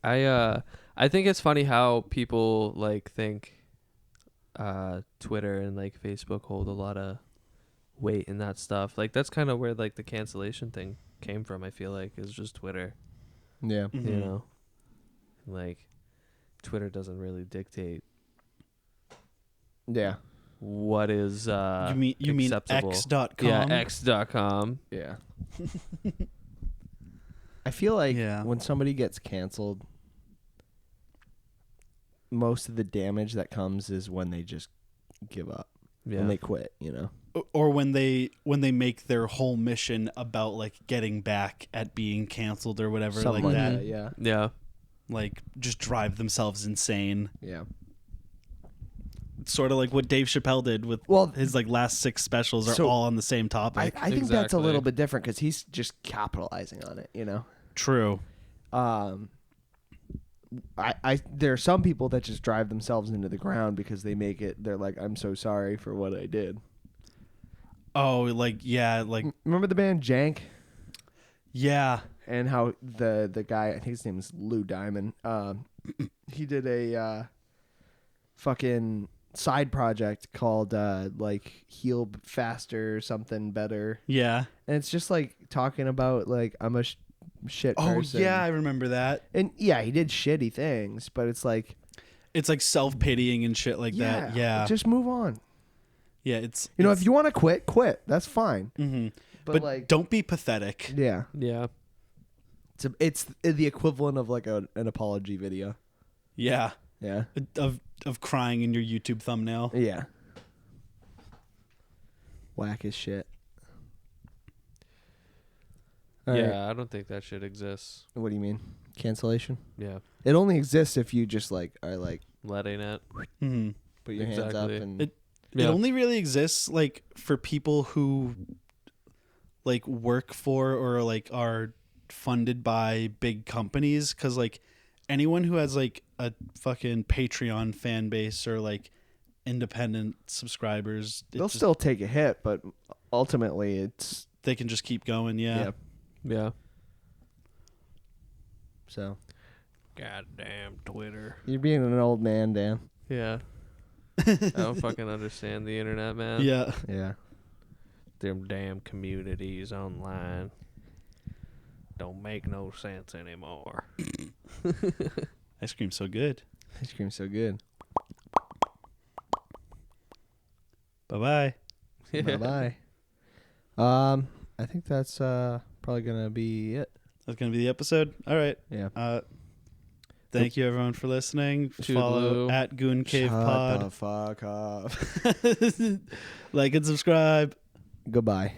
I think it's funny how people like think Twitter and like Facebook hold a lot of weight in that stuff. Like that's kind of where like the cancellation thing came from. I feel like is just Twitter. Yeah. Mhm. You know, like Twitter doesn't really dictate. Yeah. what is you mean acceptable. X.com? Yeah, X.com. Yeah. I feel like Yeah. when somebody gets canceled, most of the damage that comes is when they just give up. Yeah. When they quit, you know. Or when they make their whole mission about like getting back at being canceled or whatever, Something like like that. that, yeah. Yeah. Like just drive themselves insane. Yeah. Sort of like what Dave Chappelle did with his like last 6 specials are So, all on the same topic. I think that's a Exactly. little bit different because he's just capitalizing on it, you know. True. There are some people that just drive themselves into the ground because they make it. They're like, I'm so sorry for what I did. Oh, like yeah, like Remember the band Jank? yeah. And how the guy, I think his name is Lou Diamond, he did a fucking side project called like Heal Faster or something better. Yeah. And it's just like talking about like I'm a shit person. Oh yeah, I remember that. And yeah, he did shitty things, but it's like It's like self-pitying and shit like that. Yeah. just move on. Yeah, it's You know, if you want to quit. That's fine. mm-hmm. But, But like, don't be pathetic. yeah, Yeah. it's the equivalent of like an apology video. Yeah. Yeah, Of crying in your YouTube thumbnail. yeah. Whack as shit. All right. Yeah, I don't think that shit exists. What do you mean? Cancellation? Yeah. It only exists if you just like are like Letting it. Mm-hmm. put your hands up Exactly. and It Yeah. only really exists like for people who like work for or like are funded by big companies, because like anyone who has like a fucking Patreon fan base or like independent subscribers, they'll still take a hit, but ultimately it's they can just keep going. Yeah. Yeah. So Goddamn Twitter. you're being an old man, Dan. Yeah. I don't fucking understand the internet, man. Yeah. Yeah. Them damn communities online don't make no sense anymore. Ice cream's so good. Ice cream's so good. Bye-bye. Bye bye. I think that's probably gonna be it. That's going to be the episode. All right. Yeah. Thank you everyone for listening. Follow Toodaloo. at Goon Cave Shut Pod. the fuck up. Like and subscribe. Goodbye.